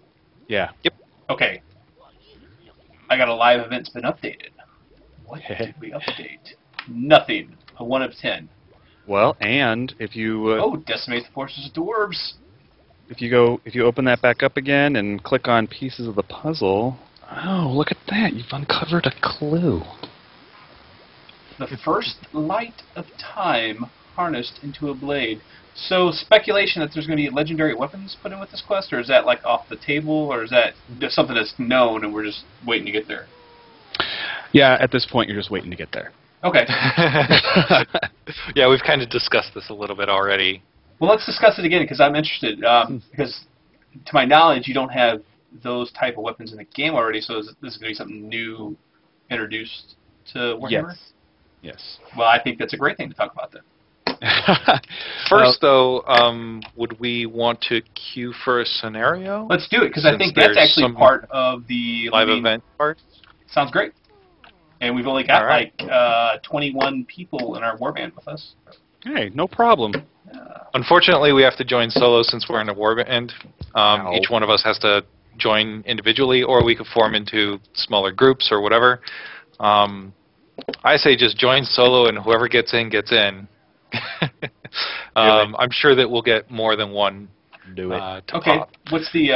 Yeah. Yep. Okay. I got a live event's been updated. What did we update? Nothing. A 1 of 10. Well, and if you decimate the forces of dwarves. if you open that back up again and click on pieces of the puzzle, oh, look at that! You've uncovered a clue. The first light of time harnessed into a blade. So speculation that there's going to be legendary weapons put in with this quest, or is that like off the table, or is that just something that's known and we're just waiting to get there? Yeah, at this point you're just waiting to get there. Okay. Yeah, we've kind of discussed this a little bit already. Well, let's discuss it again because I'm interested. Because to my knowledge, you don't have those type of weapons in the game already, so this is going to be something new introduced to Warhammer? Yes. Well, I think that's a great thing to talk about then. First, though, would we want to queue for a scenario? Let's do it, because I Since think that's there's actually some part of the live event part. Sounds great. And we've only got All right. like 21 people in our warband with us. Hey, no problem. Unfortunately, we have to join solo since we're in a warband. Ow. Each one of us has to join individually, or we could form into smaller groups or whatever. I say just join solo, and whoever gets in, gets in. I'm sure that we'll get more than one. Do it. To Okay, pop. what's the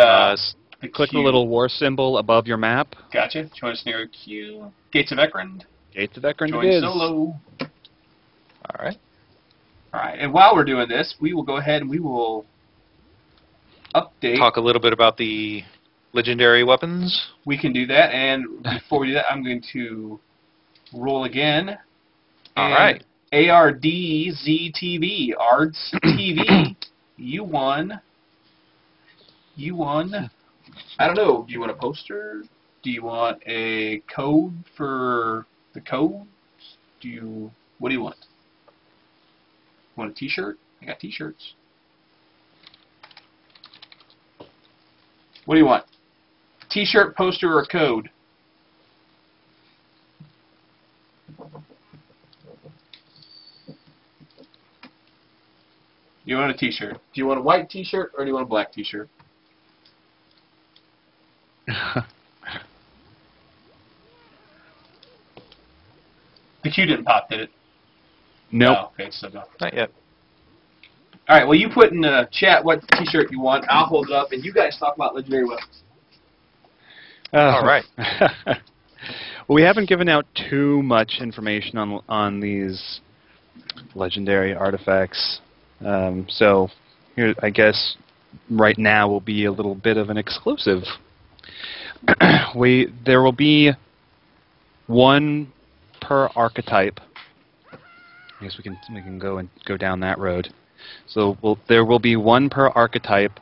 Click the queue? little war symbol above your map. Gotcha. Join a scenario queue. Gates of Ekrond. Gates of Ekrond Join it is. solo. All right. All right, and while we're doing this, we will go ahead and we will update. Talk a little bit about the legendary weapons. We can do that, and before we do that, I'm going to roll again. All right. ARDZTV, ARDS TV, you won. You won. I don't know, do you want a poster? Do you want a code for the codes? What do you want? Want a t-shirt? I got t-shirts. What do you want? T-shirt, poster, or code? You want a t-shirt. Do you want a white t-shirt or do you want a black t-shirt? The Q didn't pop, did it? Nope. Oh, okay, so no. Not yet. All right, well, you put in the chat what t-shirt you want. I'll hold it up, and you guys talk about legendary weapons. All right. Well, we haven't given out too much information on these legendary artifacts. So here, I guess right now will be a little bit of an exclusive. There will be one per archetype. I guess we can go down that road. So there will be one per archetype,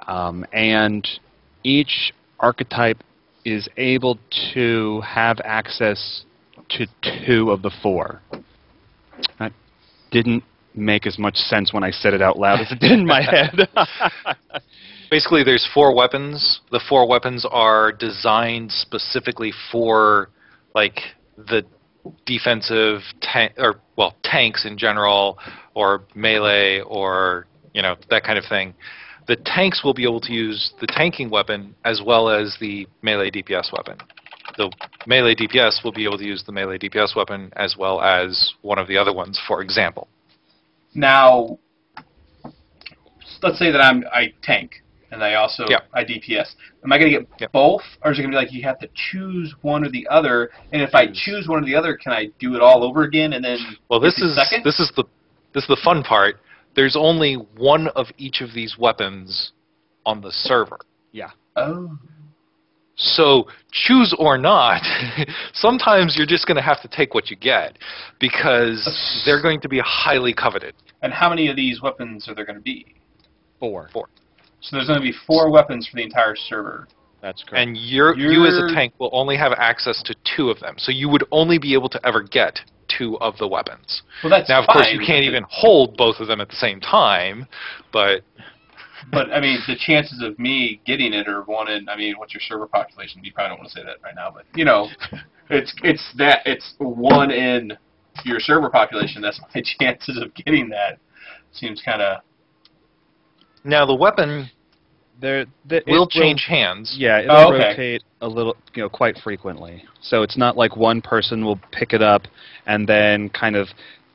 and each archetype is able to have access to 2 of the 4. That didn't make as much sense when I said it out loud as it did in my head. Basically, there's 4 weapons. The 4 weapons are designed specifically for, like, the defensive tanks in general, or melee, or that kind of thing. The tanks will be able to use the tanking weapon as well as the melee DPS weapon. The melee DPS will be able to use the melee DPS weapon as well as one of the other ones, for example. Now, let's say that I tank, and I also I DPS. Am I going to get both, or is it going to be like you have to choose one or the other? And if I choose one or the other, can I do it all over again and then? Well, this is the fun part. There's only one of each of these weapons on the server. Yeah. Oh. So choose or not, sometimes you're just going to have to take what you get because they're going to be highly coveted. And how many of these weapons are there going to be? 4. So there's going to be 4 weapons for the entire server. That's correct. And you as a tank will only have access to 2 of them. So you would only be able to ever get 2 of the weapons. Well, that's now, of fine, course, you can't even hold both of them at the same time, but... But, I mean, the chances of me getting it are 1 in, I mean, what's your server population? You probably don't want to say that right now, but, it's 1 in your server population, that's my chances of getting that. Seems kind of... Now the weapon will change hands. Yeah, it'll okay. rotate a little, quite frequently. So it's not like one person will pick it up and then kind of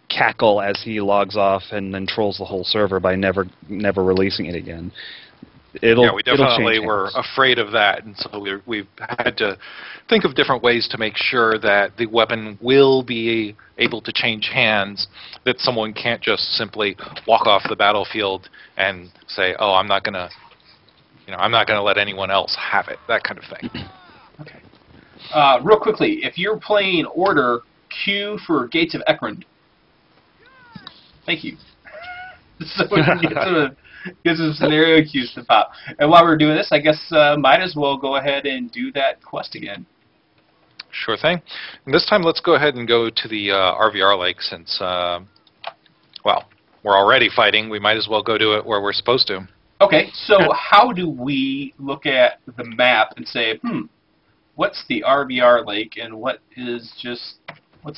cackle as he logs off and then trolls the whole server by never releasing it again. We definitely were afraid of that, and so we've had to think of different ways to make sure that the weapon will be able to change hands, that someone can't just simply walk off the battlefield and say, "Oh, I'm not gonna let anyone else have it," that kind of thing. Okay. Real quickly, if you're playing Order, Q for Gates of Ekrond. Thank you. So we can get some scenario cues to pop. And while we're doing this, I guess might as well go ahead and do that quest again. Sure thing. And this time, let's go ahead and go to the RVR Lake since, well, we're already fighting. We might as well go do it where we're supposed to. Okay, so how do we look at the map and say, what's the RVR Lake and what's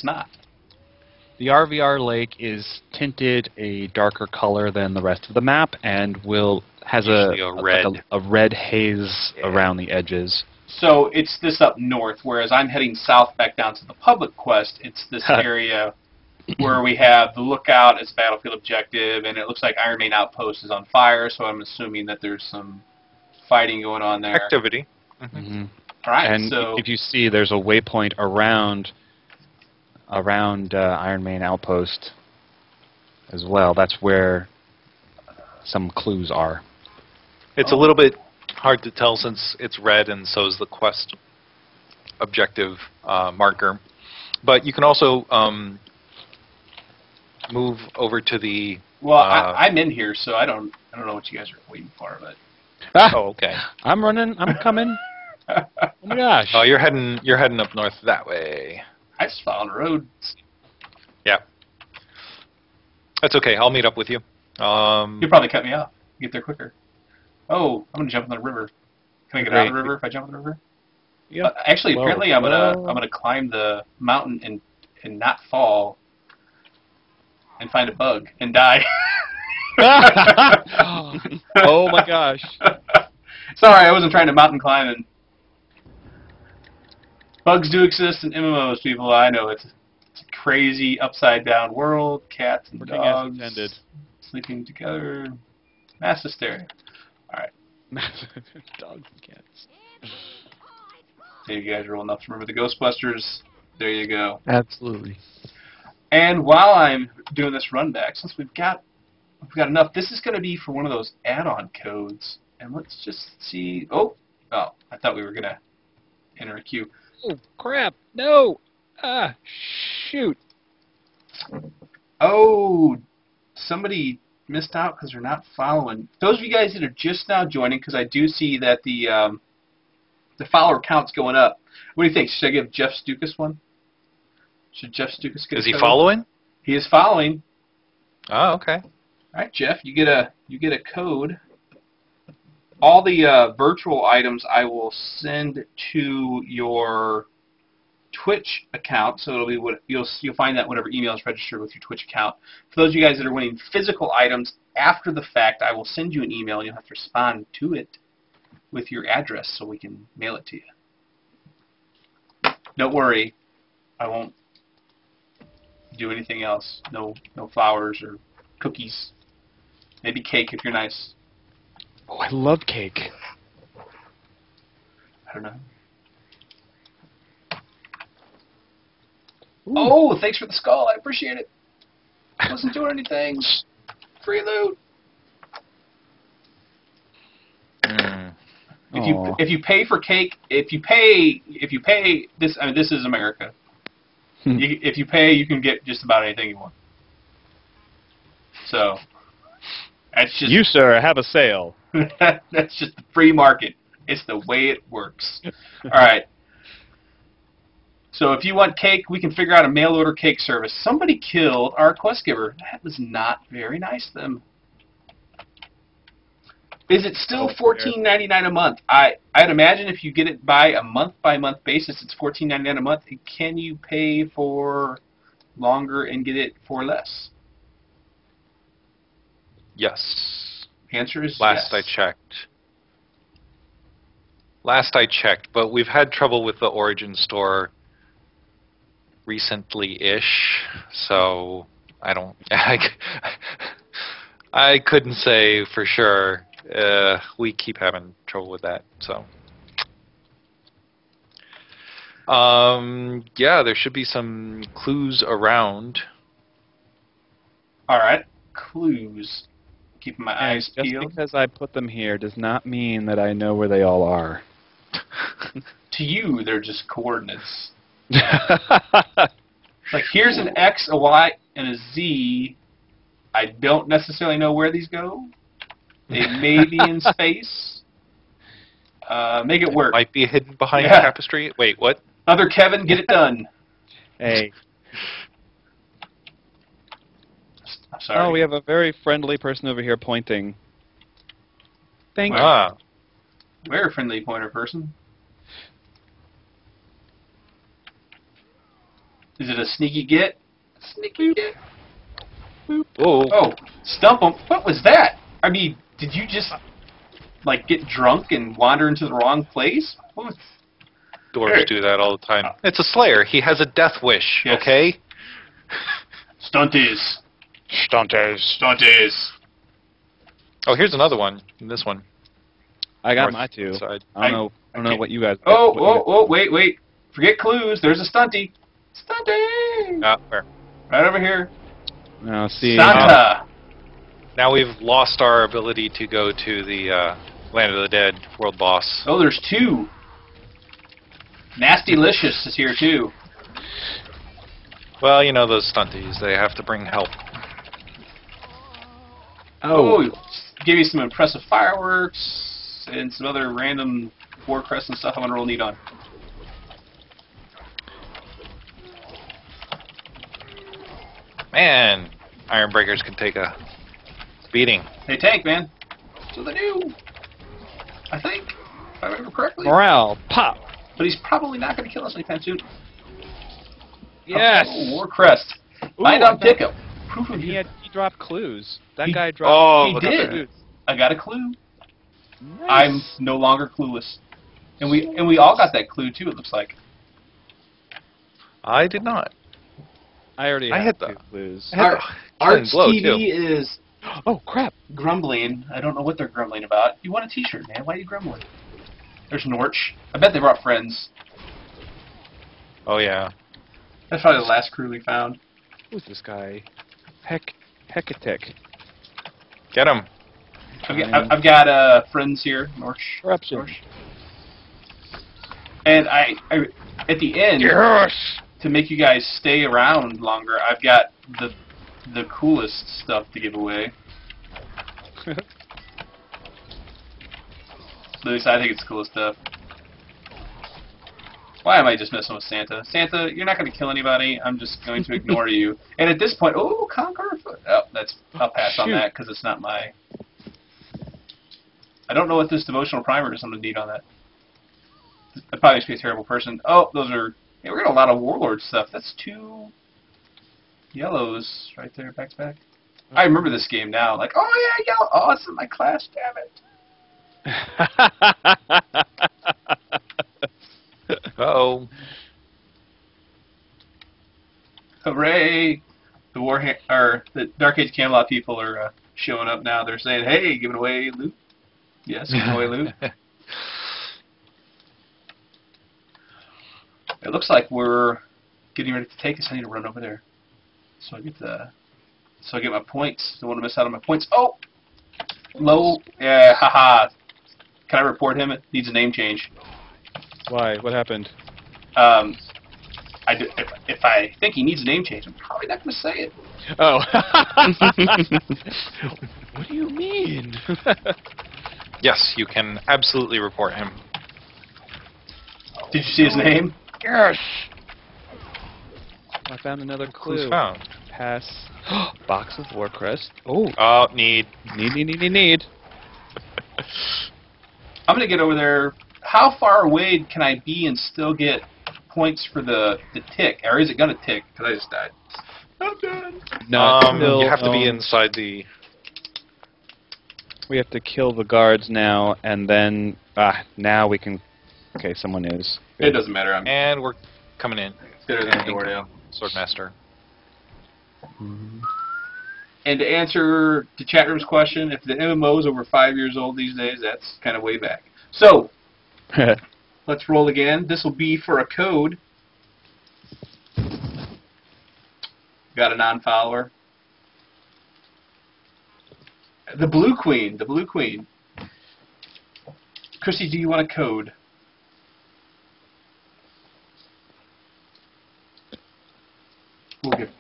not? The RVR Lake is tinted a darker color than the rest of the map and has a red haze around the edges. So it's this up north, whereas I'm heading south back down to the public quest. It's this area where we have the lookout as a battlefield objective, and it looks like Iron Main Outpost is on fire, so I'm assuming that there's some fighting going on there. Activity. Mm-hmm. All right, and if you see, there's a waypoint around Iron Main Outpost as well. That's where some clues are. It's a little bit hard to tell since it's red and so is the quest objective marker. But you can also move over to the... Well, I'm in here, so I don't know what you guys are waiting for, but... Oh, okay. I'm running. I'm coming. Oh my gosh. Oh, you're heading up north that way. I just followed the road. Yeah. That's okay. I'll meet up with you. You'll probably cut me off. Get there quicker. Oh, I'm gonna jump in the river. Can I get out of the river if I jump in the river? Yeah. Actually, apparently I'm gonna climb the mountain and not fall and find a bug and die. Oh my gosh. Sorry, I wasn't trying to mountain climb. And bugs do exist in MMOs, people. I know it's a crazy upside down world. Cats and dogs sleeping together. Mass hysteria. All right. Dogs and cats. So you guys are old enough to remember the Ghostbusters. There you go. Absolutely. And while I'm doing this run back, since we've got enough, this is going to be for one of those add-on codes. And let's just see. Oh, I thought we were going to enter a queue. Oh, crap. No. Shoot. Oh, somebody missed out because they're not following. Those of you guys that are just now joining, because I do see that the follower count's going up. What do you think? Should I give Jeff Stukas one? Should Jeff Stukas get? Is he following? He is following. Oh, okay. All right, Jeff, you get a code. All the virtual items I will send to your Twitch account, so it'll be what you'll find that whatever email is registered with your Twitch account. For those of you guys that are winning physical items after the fact, I will send you an email and you'll have to respond to it with your address so we can mail it to you. Don't worry, I won't do anything else. No flowers or cookies. Maybe cake if you're nice. Oh, I love cake. I don't know. Ooh. Oh, thanks for the skull. I appreciate it. I wasn't doing anything. Free loot. If you pay for cake, if you pay this, I mean, this is America. If you pay, you can get just about anything you want. So that's just you, sir, have a sale. That's just the free market. It's the way it works. All right. So if you want cake, we can figure out a mail order cake service. Somebody killed our quest giver. That was not very nice of them. Is it still $14.99 a month? I'd imagine if you get it by a month-by-month basis, it's $14.99 a month. Can you pay for longer and get it for less? Yes. Answer is Last yes. I checked, but we've had trouble with the Origin store recently-ish, so I don't. I couldn't say for sure. We keep having trouble with that, so. Yeah, there should be some clues around. All right, clues. Keeping my eyes Just peeled. because I put them here does not mean that I know where they all are. To you, they're just coordinates. Like, here's an X, a Y, and a Z. I don't necessarily know where these go. They may be in space. Make it work. Might be hidden behind Yeah. tapestry. Wait, what? Other Kevin, get it done. Hey. I'm sorry. Oh, we have a very friendly person over here pointing. Thank you. Ah, We're a friendly pointer person. Is it a sneaky get? Sneaky get. oh, Oh, stump him. What was that? I mean, did you just, like, get drunk and wander into the wrong place? What was... dwarves do that all the time. It's a Slayer. He has a death wish. Yes. Okay. Stunties. Stunties. Stunties. Oh, here's another one. This one. I got North my two. side. I don't know can't- what you guys. Oh, wait. Forget clues. There's a stunty. Stunty. Where? Right over here. Now see. Santa. Now we've lost our ability to go to the Land of the Dead world boss. Oh, there's two. Nastylicious is here, too. Well, you know those stunties. They have to bring help. Oh, give you some impressive fireworks and some other random war crests and stuff I'm going to roll neat on. Man, Iron Breakers can take a beating. They tank, man. So they do. I think, if I remember correctly. Morale pop. But he's probably not going to kill us anytime soon. Yes. Oh, war crest. Find out Pickup. Proof of He dropped clues. That He- guy dropped. He look at did. that. I got a clue. Nice. I'm no longer clueless. And we all got that clue too, it looks like. I did not. I already I had had two the- clues. I had the Arts glow, TV too. is Oh crap! grumbling. I don't know what they're grumbling about. You want a t-shirt, man. Why are you grumbling? There's Norch. I bet they brought friends. Oh, yeah. That's probably the last crew we found. Who's this guy? Hecatech. Get him. I've got friends here. Norch. Corruption. Norch. And I at the end, Yes. to make you guys stay around longer, I've got the coolest stuff to give away. At least I think it's the coolest stuff. Why am I just messing with Santa? Santa, you're not going to kill anybody. I'm just going to ignore you. And at this point, oh, Conqueror Foot. Oh, I'll pass on Shoot. that because it's not my... I don't know what this devotional primer is. I'm going to need on that. That probably makes me a terrible person. Oh, those are... Yeah, we're getting a lot of Warlord stuff. That's 2 yellows right there, back to back. I remember this game now. Like, oh yeah, yellow. Oh, it's in my class, damn it. Uh-oh. Hooray! The Dark Age Camelot people are showing up now. They're saying, hey, giving away loot. Yes, giving away loot. It looks like we're getting ready to take us. I need to run over there. So I get my points. Don't want to miss out on my points. Oh! Low. Yeah, haha. Can I report him? It needs a name change. Why? What happened? If I think he needs a name change, I'm probably not going to say it. Oh. What do you mean? Yes, you can absolutely report him. Did you see his name? Yes. I found another clue. Clues found. Pass. Box of Warcrest. Oh. Oh, need. Need. I'm going to get over there. How far away can I be and still get points for the tick, or is it gonna tick? Because I just died. I'm done. No, it's still, you have to be inside the... We have to kill the guards now, and then now we can. Okay, someone is. It doesn't matter. And we're coming in. Better than the door now. Swordmaster. And to answer the chat room's question, if the MMO is over 5 years old these days, that's kind of way back. So, let's roll again. This will be for a code. Got a non-follower. The Blue Queen. The Blue Queen. Chrissy, do you want a code?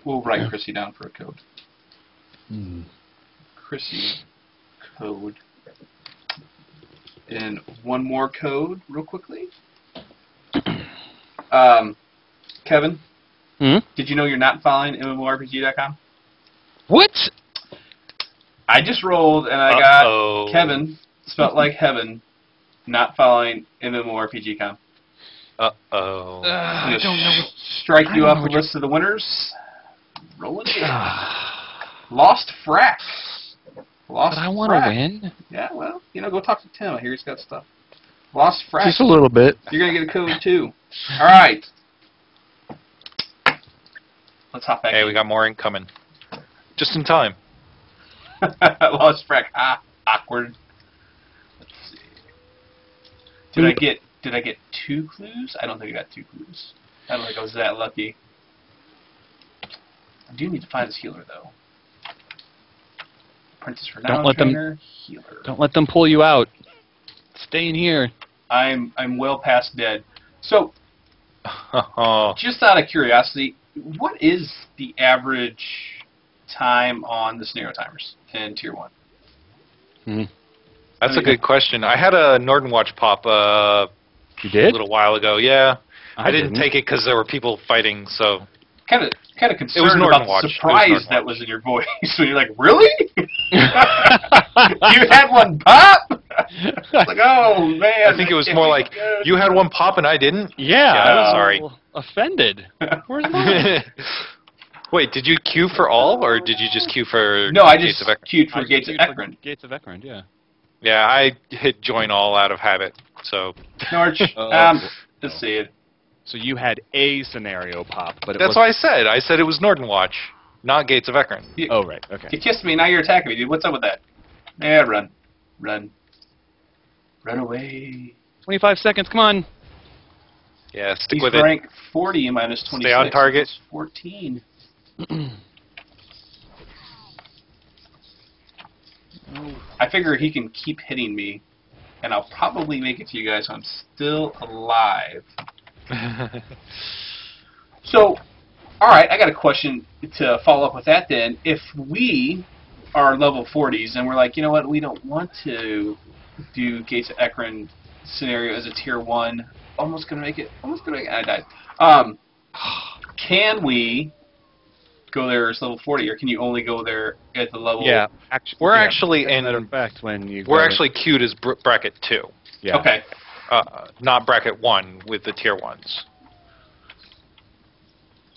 We'll write Chrissy down for a code. Chrissy code. And one more code, real quickly. Kevin, did you know you're not following MMORPG.com? What? I just rolled and I got Kevin, spelled like heaven, not following MMORPG.com. Uh-oh. I don't know. Strike you off the list of the winners. Rolling again. Lost Frack. Lost But I want to win. Yeah, well, go talk to Tim. I hear he's got stuff. Lost Frack. Just a little bit. You're going to get a code, too. All right. Let's hop back Hey, in. we got more incoming. Just in time. Lost Frack. Awkward. Let's see. Did I get 2 clues? I don't think I got 2 clues. I don't think I was that lucky. I do need to find this healer, though. Princess Renown Trainer, healer. Don't let them pull you out. Stay in here. I'm well past dead. So, just out of curiosity, what is the average time on the scenario timers in Tier 1? That's a good question. I had a Norton Watch pop You did? a little while ago. Yeah. I didn't didn't. take it because there were people fighting, so... Kind of concerned Norton about Watch. the It was surprise Norton that Watch. was in your voice. So you're like, really? You had one pop? It's like, oh, man. I think it was more like, you had one pop and I didn't? Yeah, Yeah, I was sorry. offended. Where's mine? Wait, did you queue for all, or did you just queue for No, I Gates just of Ekron? queued for Gates of Ekron. Gates of Ekron, yeah. Yeah, I hit join all out of habit, so... Norch, let's see it. So you had a scenario pop, but it That's was what I said. I said it was Norton Watch, not Gates of Ekron. Oh, right, okay. You kissed me, now you're attacking me, dude. What's up with that? Yeah, run. Run. Run away. 25 seconds, come on. Yeah, stick He's with it. rank 40 minus 26. Stay on target. 14. I figure he can keep hitting me, and I'll probably make it to you guys so I'm still alive. So, alright, I got a question to follow up with that then. If we are level 40s and we're like, you know what, we don't want to do Gates of Ekron scenario as a tier 1, almost gonna make it, I died. Can we go there as level 40, or can you only go there at the level... Yeah, We're actually as a matter in... of fact, when you We're go- actually queued as bracket 2. Yeah. Okay. Not bracket 1 with the tier 1s.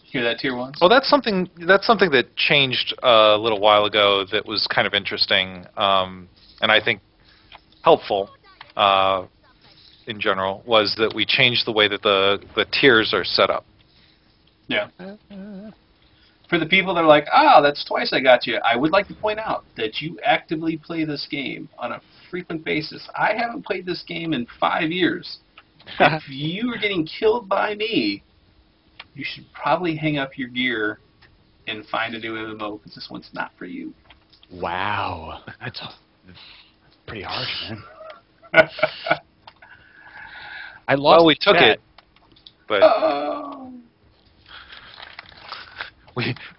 Hear that, tier 1s? Well, that's something that changed a little while ago that was kind of interesting, and I think helpful in general, was that we changed the way that the tiers are set up. Yeah. For the people that are like, oh, that's twice I got you, I would like to point out that you actively play this game on a frequent basis. I haven't played this game in 5 years. If you are getting killed by me, you should probably hang up your gear and find a new MMO, because this one's not for you. Wow. That's pretty harsh, man. I lost Well, we took chat. it, but Oh.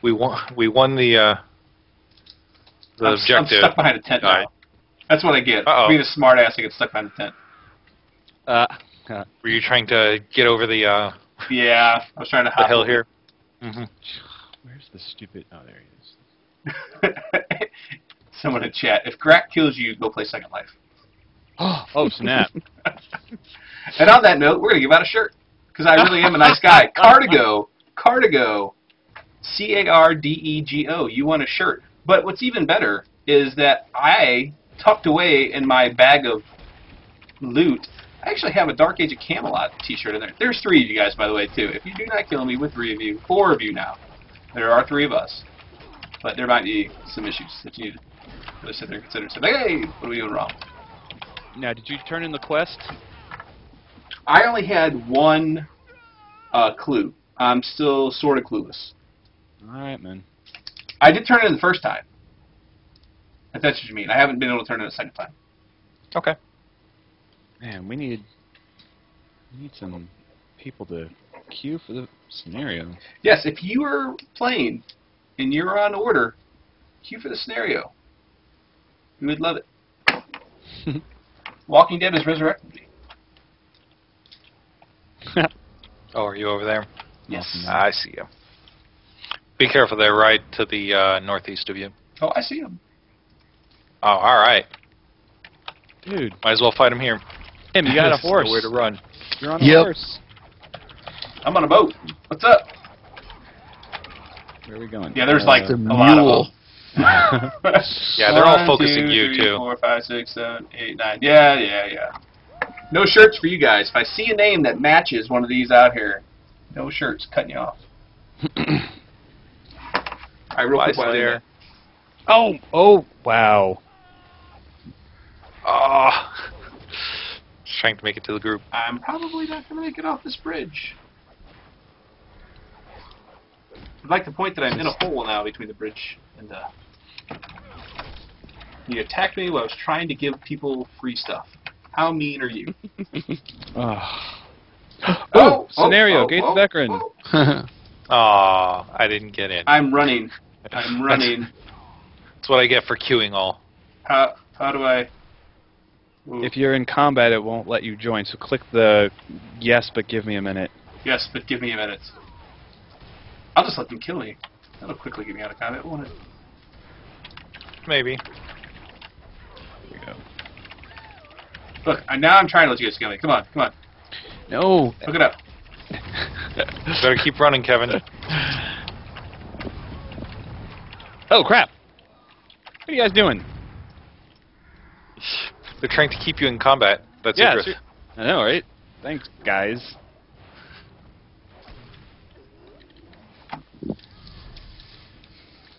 we won the I'm objective. stuck behind a tent now. That's what I get. Uh-oh. Being a smart ass, I get stuck behind a tent. Were you trying to get over the Yeah, I was trying to hop hill over. here? Where's the stupid... Oh, there he is. Someone in chat. If Grak kills you, go play Second Life. Oh, snap. And on that note, we're going to give out a shirt. because I really am a nice guy. Cardigo, Cardego, Cardego. You want a shirt. But what's even better is that I tucked away in my bag of loot, I actually have a Dark Age of Camelot t-shirt in there. There's 3 of you guys, by the way, too. If you do not kill me with 3 of you, 4 of you now. There are 3 of us. But there might be some issues that you need to really sit there and consider. So, hey, what are we doing wrong? Now, did you turn in the quest? I only had 1 clue. I'm still sort of clueless. All right, man. I did turn it in the first time. If that's what you mean. I haven't been able to turn it a second time. Okay. Man, we need some people to queue for the scenario. Yes, if you are playing and you're on order, queue for the scenario. We would love it. Walking Dead has resurrected me. Oh, are you over there? Yes. I see you. Be careful, they're right to the northeast of you. Oh, I see him. Oh, all right. Dude, Might as well fight him here. Tim, you got a horse. Nowhere to run. You're on a Yep. horse. I'm on a boat. What's up? Where are we going? Yeah, there's like It's a a lot mule. of them. Yeah, they're all 1, focusing 2, you, 3, too. 4, 5, 6, 7, 8, 9. Yeah. No shirts for you guys. If I see a name that matches one of these out here, no shirts. Cutting you off. All right, real quick. while Slayer. Oh, wow. Oh. Just trying to make it to the group. I'm probably not going to make it off this bridge. I'd like to point that I'm in a hole now between the bridge and the... You attacked me while I was trying to give people free stuff. How mean are you? Oh, scenario, Gates Veteran. Oh, I didn't get in. I'm running. I'm running. That's what I get for queuing all. How do I... Ooh. If you're in combat, it won't let you join, so click the yes, but give me a minute. Yes, but give me a minute. I'll just let them kill me. That'll quickly get me out of combat, won't it? Maybe. Here we go. Look, now I'm trying to let you guys kill me. Come on. No. Look it up. Better keep running, Kevin. Oh, crap. What are you guys doing? They're trying to keep you in combat. That's Yeah, Idris. I know, right? Thanks, guys.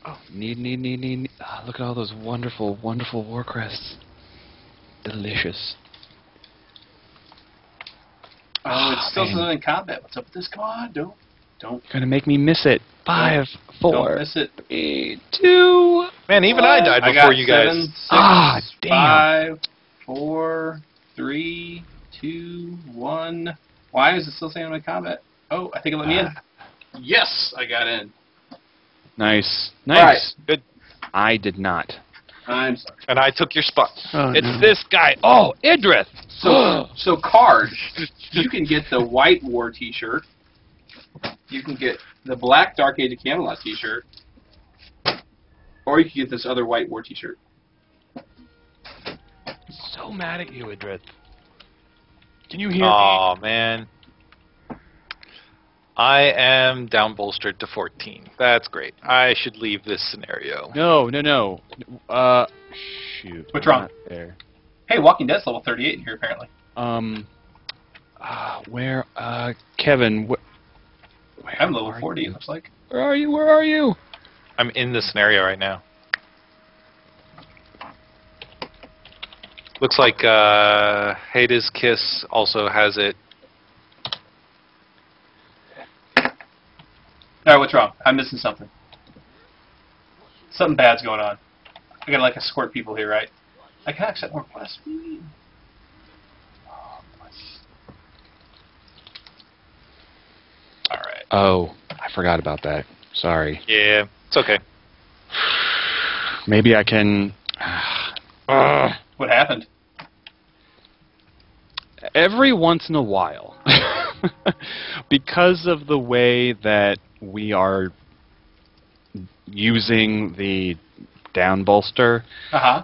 Oh, need. Ah, look at all those wonderful war crests. Delicious. Oh, it still man. says in combat. What's up with this? Come on, don't. Gonna make me miss it. 5, 4, Don't miss it. 3, 2. Man, even I died I before got you guys. 7, 6, Ah, damn. 5, 4, 3, 2, 1. Why is it still saying I'm in combat? Oh, I think it let me in. Yes, I got in. Nice. right. Good. I did not. I'm sorry. And I took your spot. Oh, It's no. this guy. Oh, Idris. So Card, you can get the White War T-shirt. You can get the Black Dark Age of Camelot T-shirt, or you can get this other White War T-shirt. So mad at you, Idris. Can you hear Aw, man. I am down bolstered to 14. That's great. I should leave this scenario. me? No. Shoot. What's I'm wrong? not there. Hey, Walking Dead's level 38 in here apparently. Where, Kevin, where I'm level are 40. you? It looks like. Where are you? I'm in the scenario right now. Looks like Hades Kiss also has it. All right, what's wrong? I'm missing something. Something bad's going on. I gotta like escort people here, right? I can accept more quests. What do you mean? All right. Oh, I forgot about that. Sorry. Yeah, it's okay. Maybe I can... What happened? Every once in a while, because of the way that we are using the down bolster, Uh huh.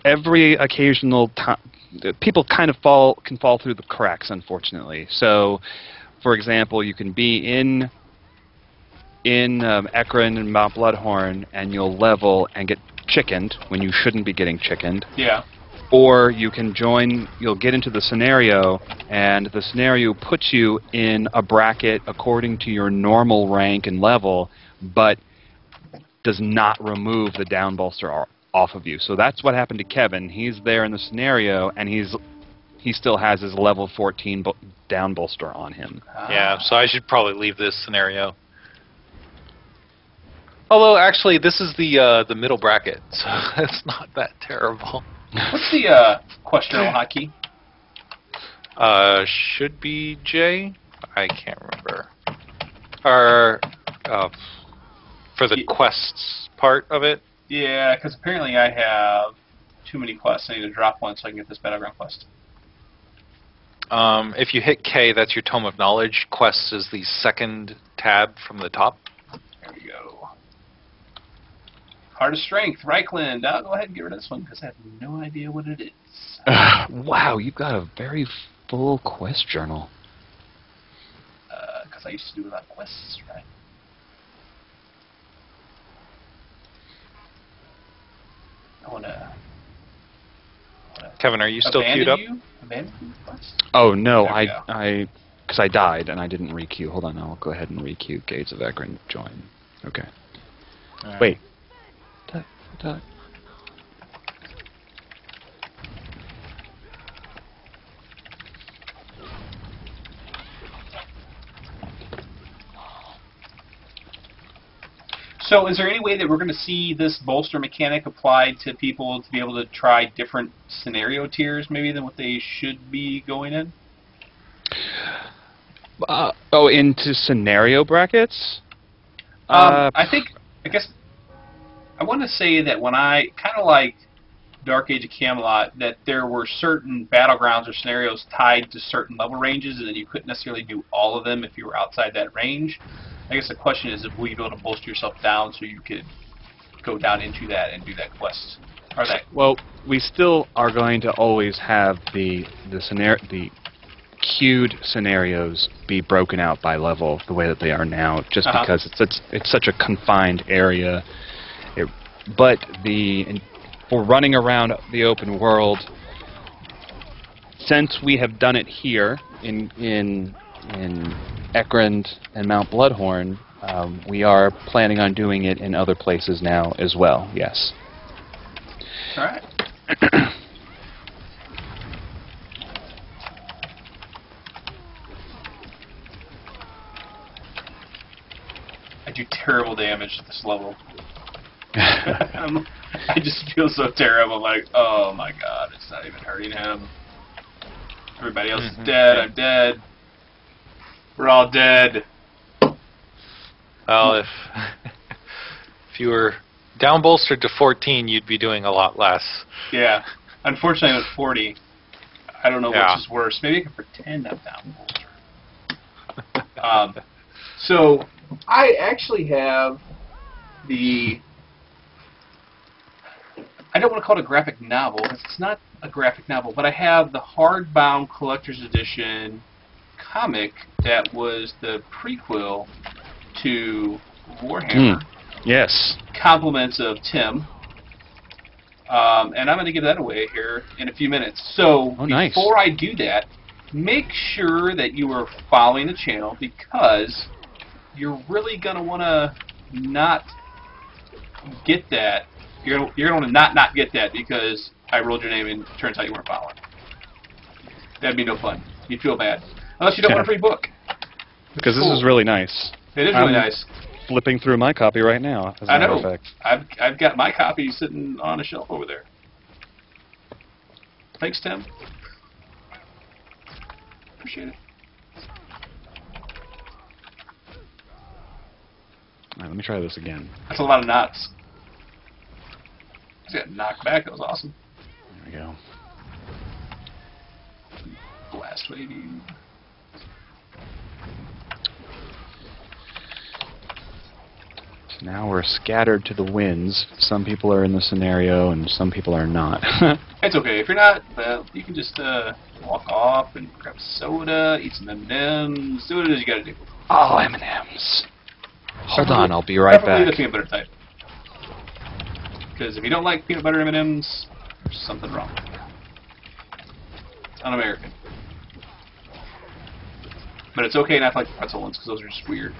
every occasional time, people kind of can fall through the cracks, unfortunately. So, for example, you can be in Ekron and Mount Bloodhorn, and you'll level and get chickened when you shouldn't be getting chickened. Yeah. Or you can you'll get into the scenario, and the scenario puts you in a bracket according to your normal rank and level, but does not remove the down bolster off of you. So that's what happened to Kevin. He's there in the scenario, and he still has his level 14 down bolster on him. Yeah, so I should probably leave this scenario. Although, actually, this is the middle bracket, so it's not that terrible. What's the quest journal hotkey? Should be J? I can't remember. Or, for the quests part of it? Yeah, because apparently I have too many quests. I need to drop one so I can get this battleground quest. If you hit K, that's your Tome of Knowledge. Quests is the second tab from the top. There we go. Heart of Strength, Reichland. I'll go ahead and get rid of this one because I have no idea what it is. Wow, you've got a very full quest journal. Because I used to do a lot of quests, right? I wanna Kevin, are you still queued up? Abandon you? Quest? Oh no, There we go. because I died and I didn't re-queue. Hold on, I'll go ahead and re-queue Gates of Ekron join. Okay. Right. Wait. So is there any way that we're going to see this bolster mechanic applied to people to be able to try different scenario tiers maybe than what they should be going in? Into scenario brackets? I guess I want to say that when I kind of like Dark Age of Camelot, that there were certain battlegrounds or scenarios tied to certain level ranges, and then you couldn't necessarily do all of them if you were outside that range. I guess the question is, will you be able to bolster yourself down so you could go down into that and do that quest? Or that? Well, we still are going to always have the queued scenarios be broken out by level the way that they are now, just because it's such a confined area. But for running around the open world, since we have done it here in Ekron and Mount Bloodhorn, we are planning on doing it in other places now as well. Yes. All right. I do terrible damage at this level. I just feel so terrible. Like, oh my god, it's not even hurting him. Everybody else is dead. I'm dead. We're all dead. Well, if you were down bolstered to 14, you'd be doing a lot less. Yeah. Unfortunately, I'm at 40. I don't know Yeah. which is worse. Maybe I can pretend I'm down bolstered. So, I actually have the... I don't want to call it a graphic novel, because it's not a graphic novel, but I have the hardbound collector's edition comic that was the prequel to Warhammer. Yes. Compliments of Tim. And I'm going to give that away here in a few minutes. So nice. Before I do that, make sure that you are following the channel, because you're really going to want to not get that. You're going to want to not get that because I rolled your name and it turns out you weren't following. That'd be no fun. You'd feel bad. Unless you don't want a free book. Because this is really nice. It is really nice. Flipping through my copy right now, as a I matter know. of fact. I've got my copy sitting on a shelf over there. Thanks, Tim. Appreciate it. All right, let me try this again. That's a lot of knots. Just got knocked back. That was awesome. There we go. Blast lady. Now we're scattered to the winds. Some people are in the scenario, and some people are not. It's okay. If you're not, well, you can just walk off and grab soda, eat some M&Ms, do what it is you gotta do. Oh, M&Ms. Hold on, I'll be right Preferably back. the peanut butter type. Because if you don't like peanut butter M&Ms, there's something wrong. It's un-American. But it's okay not to like the pretzel ones, because those are just weird.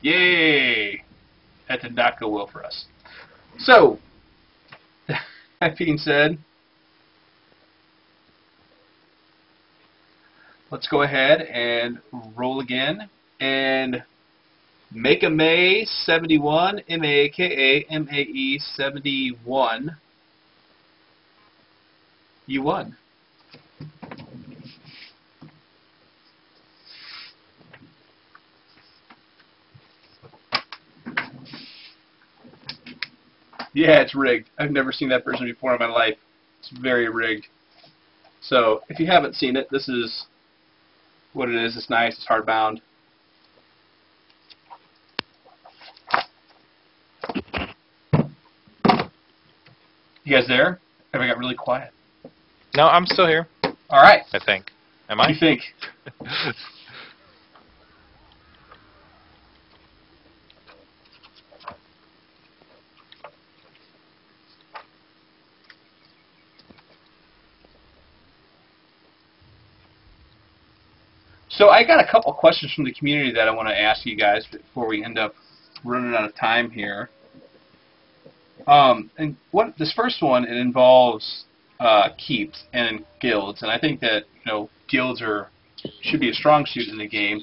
Yay! That did not go well for us. So, that being said, let's go ahead and roll again and make a May 71, M-A-K-A-M-A-E 71. You won. Yeah, it's rigged. I've never seen that version before in my life. It's very rigged. So, if you haven't seen it, this is what it is. It's nice. It's hardbound. You guys there? Have I got really quiet? No, I'm still here. All right. I think. Am What I? do you think? So I got a couple questions from the community that I want to ask you guys before we end up running out of time here. And this first one, it involves keeps and guilds, and I think that guilds should be a strong suit in the game.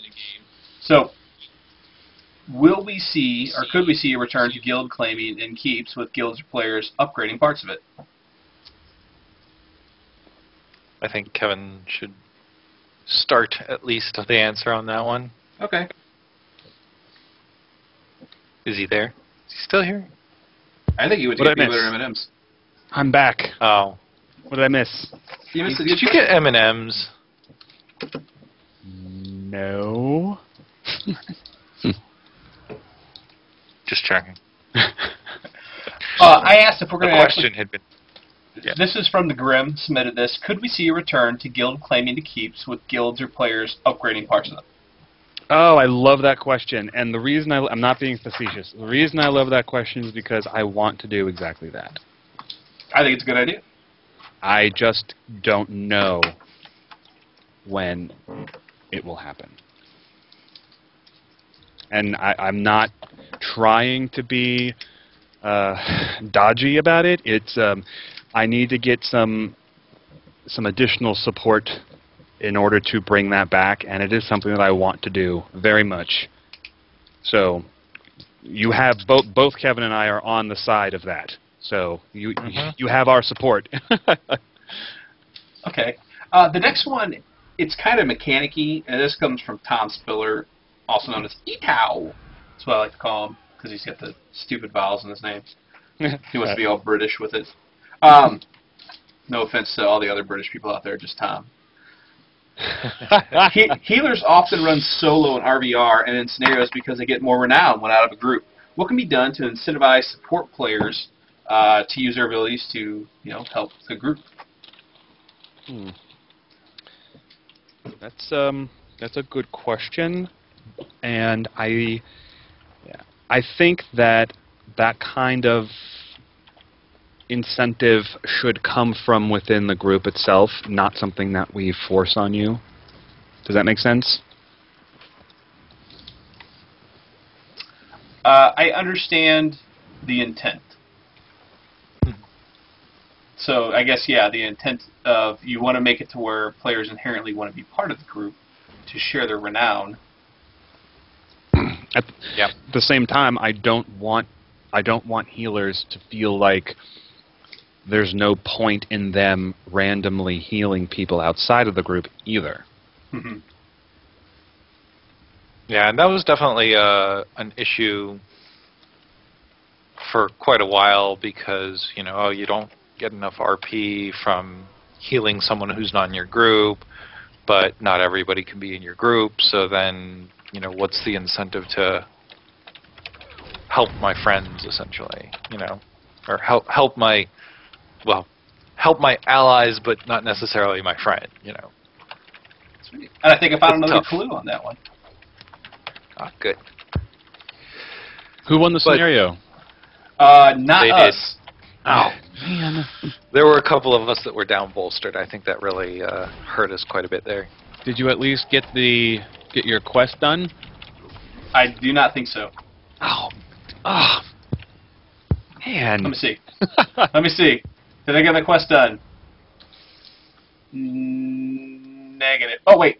So, will we see, or could we see, a return to guild claiming and keeps with guilds or players upgrading parts of it? I think Kevin should start at least the answer on that one. Okay. Is he there? Is he still here? I think you would What get did I peanut miss? butter M&Ms. I'm back. Oh. What did I miss? You missed Did you get M&Ms? No. Just checking. I asked if we're The going to question had been... Yeah. This is from the Grim, submitted this. Could we see a return to guild claiming to keeps with guilds or players upgrading parts of them? Oh, I love that question. And the reason I'm not being facetious. The reason I love that question is because I want to do exactly that. I think it's a good idea. I just don't know when it will happen. And I'm not trying to be dodgy about it. It's I need to get some additional support in order to bring that back, and it is something that I want to do very much. So you have both Kevin and I are on the side of that. So you have our support. Okay. The next one, it's kind of mechanic-y, and this comes from Tom Spiller, also known as Etow. That's what I like to call him, because he's got the stupid vowels in his name. He wants to be all British with it. No offense to all the other British people out there, just Tom. Healers often run solo in RVR and in scenarios because they get more renown when out of a group. What can be done to incentivize support players to use their abilities to, help the group? That's a good question, and I think that kind of incentive should come from within the group itself, not something that we force on you. Does that make sense? I understand the intent. So I guess, yeah, the intent of you want to make it to where players inherently want to be part of the group to share their renown. At the same time, I don't want healers to feel like there's no point in them randomly healing people outside of the group either. Mm-hmm. Yeah, and that was definitely an issue for quite a while because, you don't get enough RP from healing someone who's not in your group, but not everybody can be in your group. So then, you know, what's the incentive to help my friends, essentially, you know, or help my allies, but not necessarily my friend, you know. Sweet. And I think I found It's another tough. clue on that one. Ah, good. Who won the scenario? Not They us. Oh, man. There were a couple of us that were down bolstered. I think that really hurt us quite a bit there. Did you at least get your quest done? I do not think so. Oh, man. Let me see. Let me see. Did I get the quest done? Negative. Oh, wait.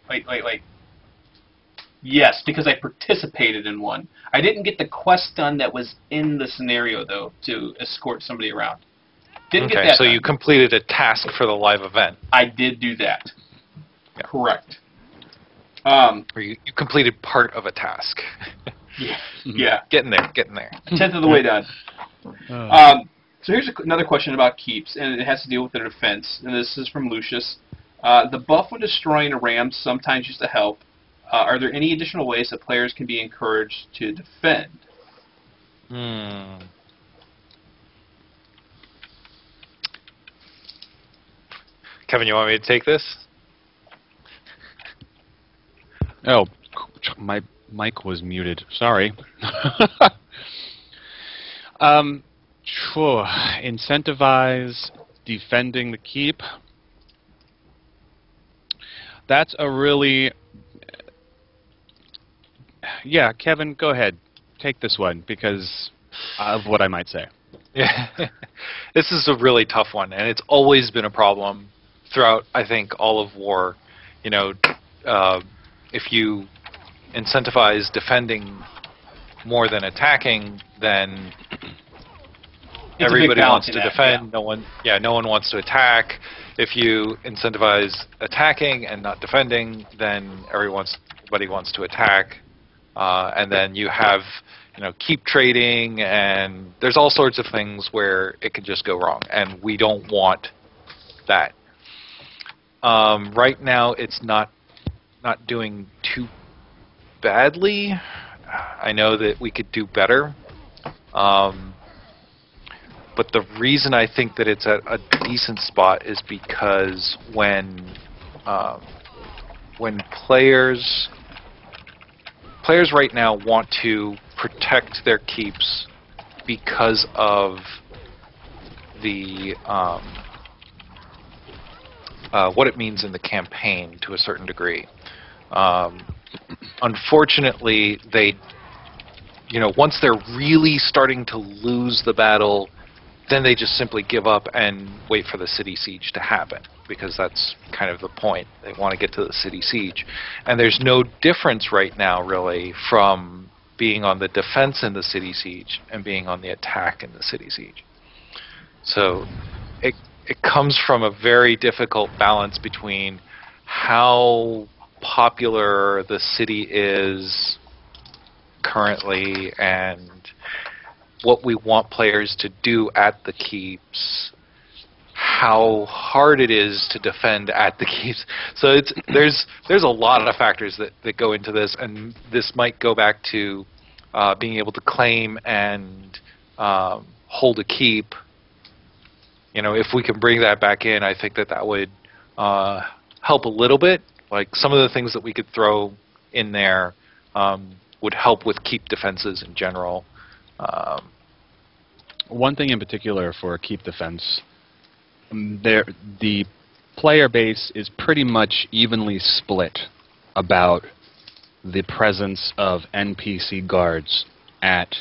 Yes, because I participated in one. I didn't get the quest done that was in the scenario, though, to escort somebody around. Didn't get that so done. you completed a task for the live event. I did do that. Yeah. Correct. Or you completed part of a task. Yeah. Getting there. A tenth of the way done. So here's another question about keeps, and it has to deal with their defense. And this is from Lucius. The buff when destroying a ram sometimes used to help. Are there any additional ways that players can be encouraged to defend? Kevin, you want me to take this? Oh, my mic was muted. Sorry. Incentivize defending the keep. That's a really... Yeah, Kevin, go ahead. Take this one because of what I might say. Yeah. This is a really tough one, and it's always been a problem throughout, I think, all of war. You know, if you incentivize defending more than attacking, then everybody wants to defend. Yeah. No one wants to attack. If you incentivize attacking and not defending, then everybody wants to attack. And then you have, you know, keep trading, and there's all sorts of things where it could just go wrong, and we don't want that. Right now, it's not doing too badly. I know that we could do better. But the reason I think that it's at a decent spot is because when players right now want to protect their keeps because of the what it means in the campaign to a certain degree. Unfortunately, once they're really starting to lose the battle, then they just simply give up and wait for the city siege to happen, because that's kind of the point. They want to get to the city siege. And there's no difference right now, really, from being on the defense in the city siege and being on the attack in the city siege. So it comes from a very difficult balance between how popular the city is currently and what we want players to do at the keeps, how hard it is to defend at the keeps. So there's a lot of factors that go into this, and this might go back to being able to claim and hold a keep. If we can bring that back in, I think that would help a little bit. Like some of the things that we could throw in there would help with keep defenses in general. One thing in particular for keep defense, the player base is pretty much evenly split about the presence of NPC guards at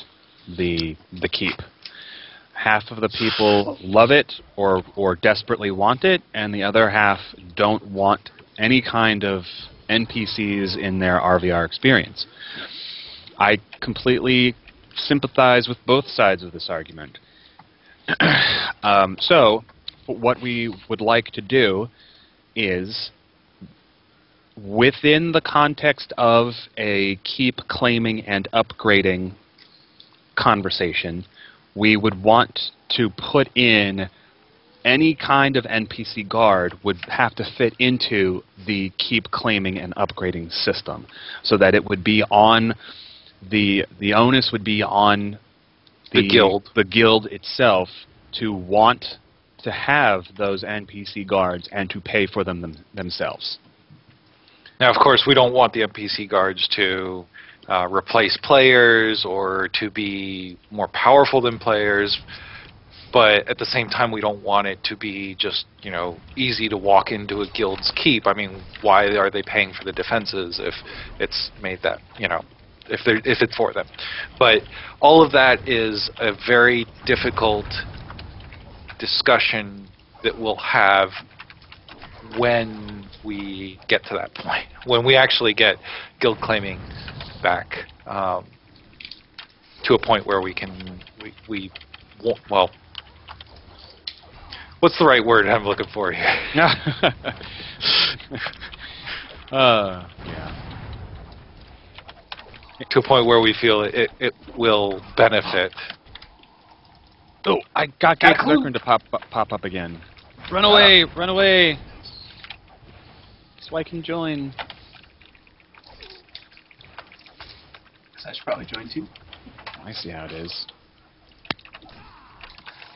the keep. Half of the people love it or desperately want it, and the other half don't want any kind of NPCs in their RVR experience. I completely sympathize with both sides of this argument. So what we would like to do is, within the context of a keep claiming and upgrading conversation, we would want to put in any kind of NPC guard would have to fit into the keep claiming and upgrading system, so that it would be on the onus would be on the guild itself to want to have those NPC guards and to pay for them themselves. Now, of course, we don't want the NPC guards to replace players or to be more powerful than players, but at the same time, we don't want it to be just, you know, easy to walk into a guild's keep. I mean, why are they paying for the defenses if it's made that, you know, if it's for them? But all of that is a very difficult discussion that we'll have when we get to that point, when we actually get guild claiming back to a point where we won't, well, what's the right word I'm looking for here? Yeah. To a point where we feel it will benefit. Oh, I got Zerkern to pop up again. Run away! Run away! So I can join. I should probably join too. I see how it is.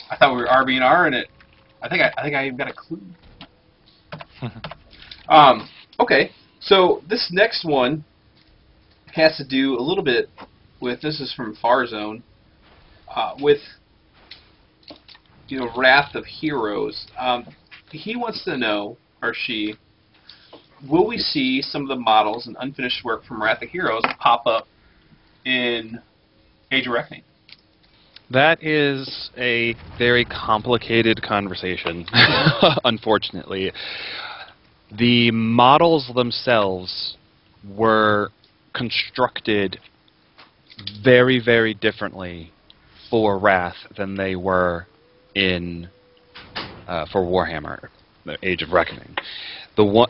I thought we were RB&R in it. I think I even got a clue. Okay, so this next one has to do a little bit with, this is from Farzone, with, you know, Wrath of Heroes. He wants to know, or she, will we see some of the models and unfinished work from Wrath of Heroes pop up in Age of Reckoning? That is a very complicated conversation, unfortunately. The models themselves were constructed very, very differently for Wrath than they were in for Warhammer, the Age of Reckoning.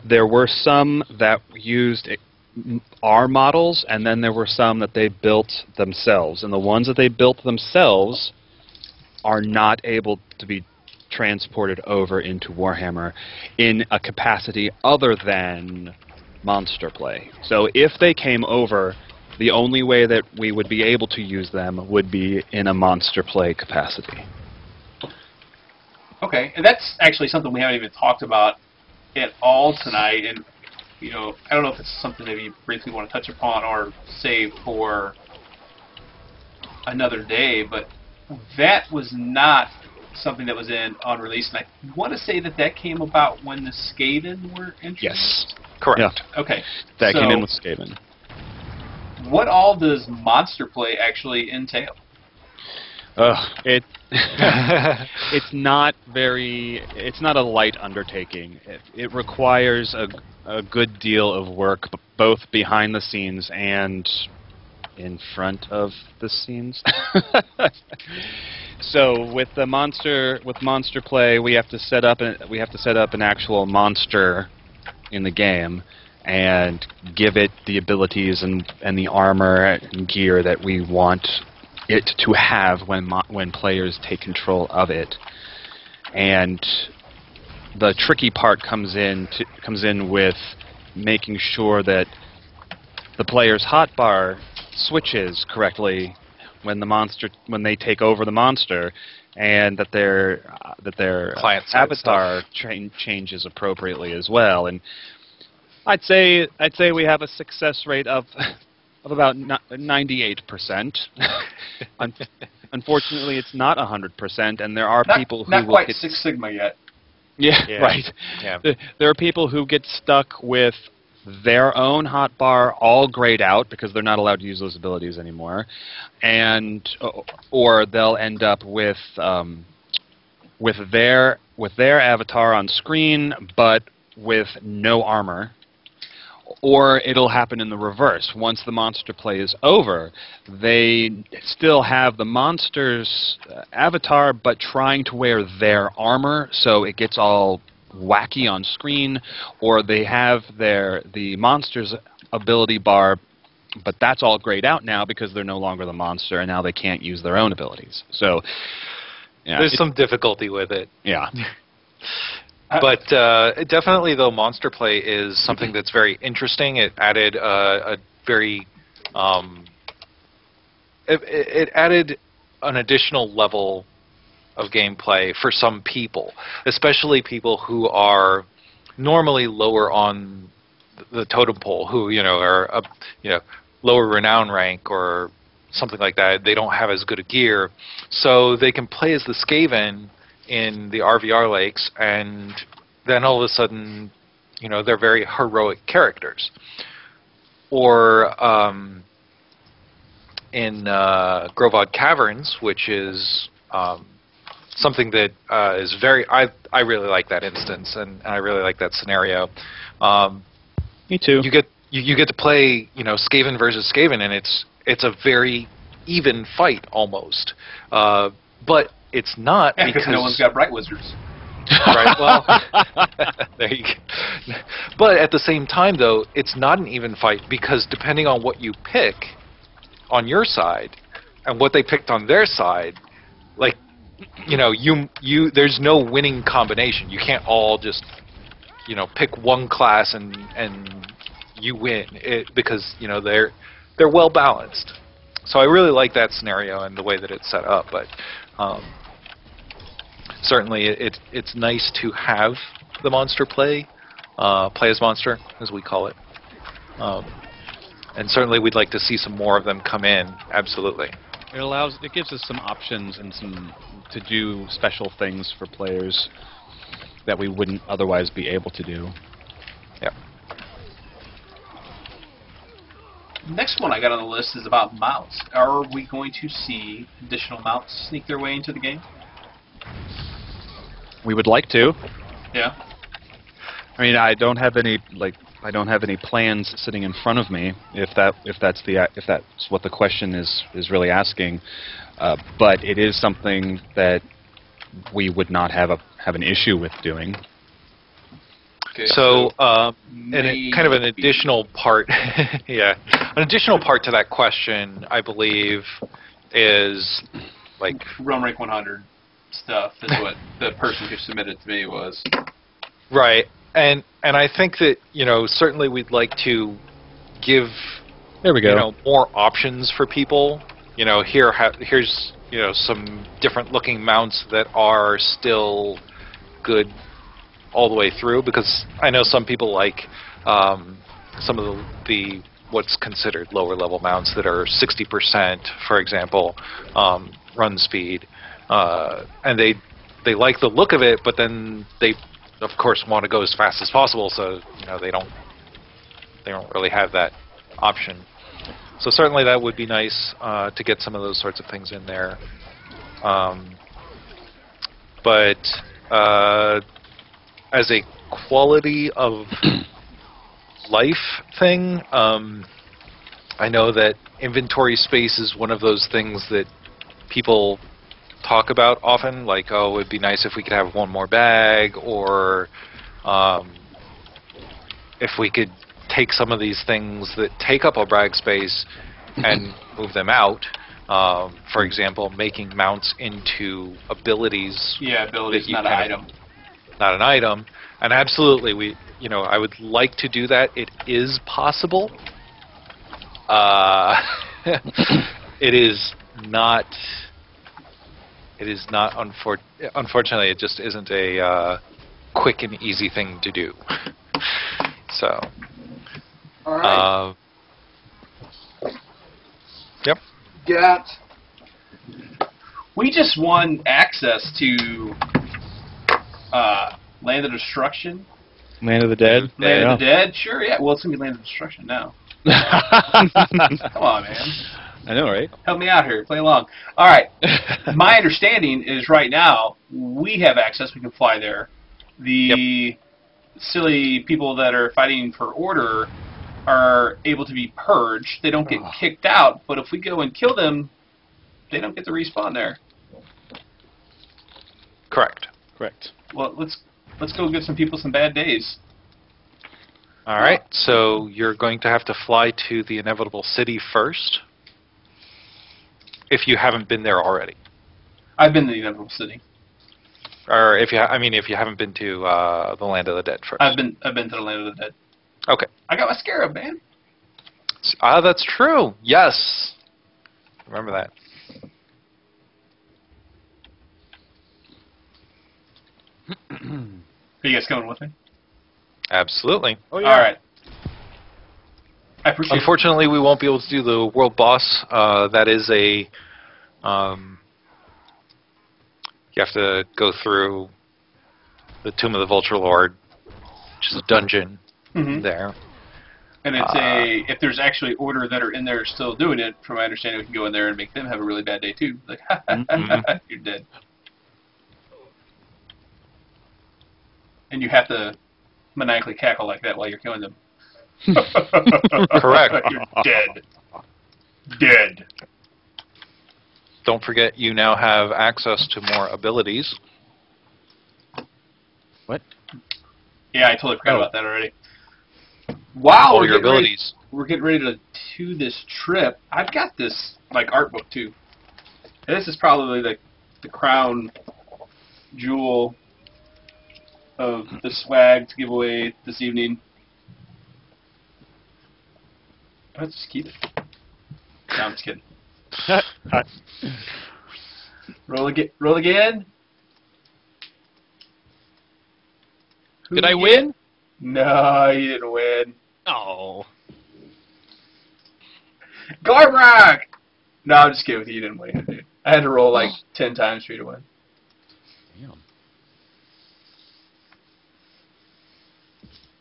There were some that used our models, and then there were some that they built themselves. And the ones that they built themselves are not able to be transported over into Warhammer in a capacity other than monster play. So if they came over, the only way that we would be able to use them would be in a monster play capacity. Okay, and that's actually something we haven't even talked about at all tonight, and you know, I don't know if it's something that you briefly want to touch upon or save for another day, but that was not something that was on release, and I want to say that came about when the Skaven were introduced? Yes. Correct. Yeah. Okay. That came in with Skaven. What all does monster play actually entail? It's not a light undertaking. It requires a good deal of work, both behind the scenes and in front of the scenes. So with monster play, we have to set up an actual monster in the game and give it the abilities and the armor and gear that we want it to have when players take control of it. And the tricky part comes in with making sure that the player's hotbar switches correctly when they take over the monster, and that their avatar changes appropriately as well. And I'd say we have a success rate of about 98%. Unfortunately, it's not 100%, and there are people who not quite Six Sigma yet. Yeah, right. Yeah. There are people who get stuck with their own hotbar all grayed out because they're not allowed to use those abilities anymore, or they'll end up with their avatar on screen but with no armor. Or it'll happen in the reverse. Once the monster play is over, they still have the monster's avatar, but trying to wear their armor, so it gets all wacky on screen. Or they have the monster's ability bar, but that's all grayed out now because they're no longer the monster, and now they can't use their own abilities. So yeah, there's some difficulty with it. Yeah. But definitely, though, monster play is something that's very interesting. It added a very it added an additional level of gameplay for some people, especially people who are normally lower on the totem pole, who are lower renown rank or something like that. They don't have as good a gear, so they can play as the Skaven in the RVR lakes, and then all of a sudden, they're very heroic characters. Or in Grovad Caverns, which is something that is very... I really like that instance, and I really like that scenario. Me too. You get to play, Skaven versus Skaven, and it's a very even fight almost. But it's not because no one's got bright wizards. Right. Well, there you go. But at the same time, though, it's not an even fight because depending on what you pick on your side and what they picked on their side, like, there's no winning combination. You can't all just, pick one class and you win because they're well balanced. So I really like that scenario and the way that it's set up. But certainly, it's nice to have the monster play as monster, as we call it. And certainly, we'd like to see some more of them come in. Absolutely. It gives us some options and some to do special things for players that we wouldn't otherwise be able to do. Yep. Next one I got on the list is about mounts. Are we going to see additional mounts sneak their way into the game? We would like to. Yeah. I mean, I don't have any plans sitting in front of me. If that's what the question is really asking, but it is something that we would not have an issue with doing. Okay, so kind of an additional part, yeah, an additional part to that question, I believe, is like Realm Rank 100 stuff is what the person who submitted to me was. Right, and I think that certainly we'd like to give more options for people. Here's some different looking mounts that are still good all the way through, because I know some people like some of the what's considered lower level mounts that are 60%, for example, run speed, and they like the look of it, but then they of course want to go as fast as possible, so they don't really have that option. So certainly that would be nice to get some of those sorts of things in there. But as a quality of life thing, I know that inventory space is one of those things that people talk about often, like, oh, it would be nice if we could have one more bag, or if we could take some of these things that take up a brag space and move them out. For example, making mounts into abilities. Yeah, abilities, not an item. Not an item. And absolutely, I would like to do that. It is possible. It is not. Unfortunately, it just isn't a quick and easy thing to do. So. All right. Yep. We just won access to Land of Destruction. Land of the Dead? Land of the Dead? Sure, yeah. Well, it's going to be Land of Destruction now. Come on, man. I know, right? Help me out here. Play along. All right. My understanding is right now we have access. We can fly there. The silly people that are fighting for order are able to be purged. They don't get kicked out, but if we go and kill them, they don't get to respawn there. Correct. Well, let's go give some people some bad days. All right. So you're going to have to fly to the inevitable city first, if you haven't been there already. I've been to the inevitable city. Or if you, if you haven't been to the Land of the Dead first. I've been to the Land of the Dead. Okay. I got my scarab, man. Ah, that's true. Yes. Remember that. Are you guys coming with me? Absolutely. Oh All right. I appreciate Unfortunately, we won't be able to do the world boss. That is a... you have to go through the Tomb of the Vulture Lord, which is a dungeon there. And it's if there's actually order that are in there still doing it, from my understanding, we can go in there and make them have a really bad day too. Like, you're dead. And you have to maniacally cackle like that while you're killing them. Correct. You're dead. Dead. Don't forget, you now have access to more abilities. What? Yeah, I totally forgot about that already. Wow, All your abilities. We're getting ready to do this trip. I've got this art book too. And this is probably the crown jewel of the swag to give away this evening. Let's just keep it. No, I'm just kidding. Roll again. Roll again. Did I win? No, you didn't win. Oh. Garbrak! No, I'm just kidding with you. You didn't win, dude. I had to roll like 10 times for you to win. Damn.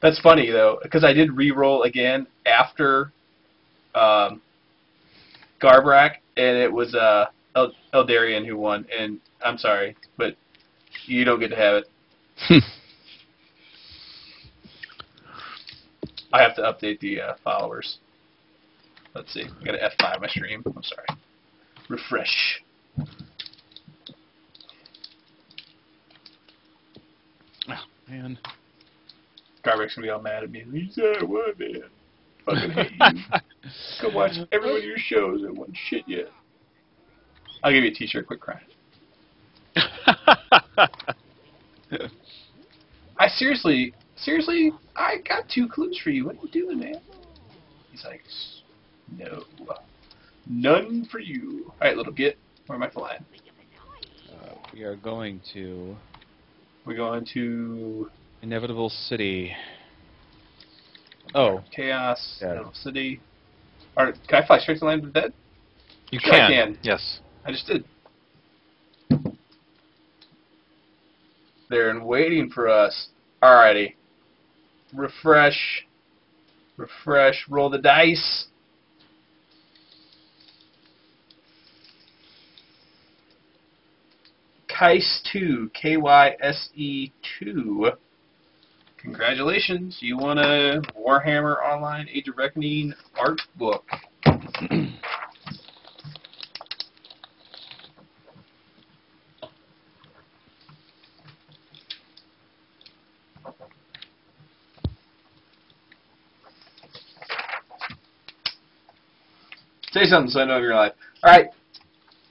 That's funny though, because I did re-roll again after Garbrak, and it was Eldarian who won. And I'm sorry, but you don't get to have it. I have to update the followers. Let's see. I got an F5 on my stream. I'm sorry. Refresh. Oh, man. Garbrak's gonna be all mad at me. He said, "What, man? Fucking hate you. Go watch every one of your shows and one shit yet." I'll give you a T-shirt. Quit crying. I seriously, I got 2 clues for you. What are you doing, man? He's like, no, none for you. All right, little git. Where am I flying? We are going to We're going to Inevitable City. Oh. Chaos, Yeah. Little City. Or, can I fly straight to the Land of the Dead? You Sure I can. can. Yes. I just did. They're waiting for us. Alrighty. Refresh. Refresh. Roll the dice. Kys 2. Kyse 2. Congratulations. You won a Warhammer Online Age of Reckoning art book. Say something so I know you're alive. Alright.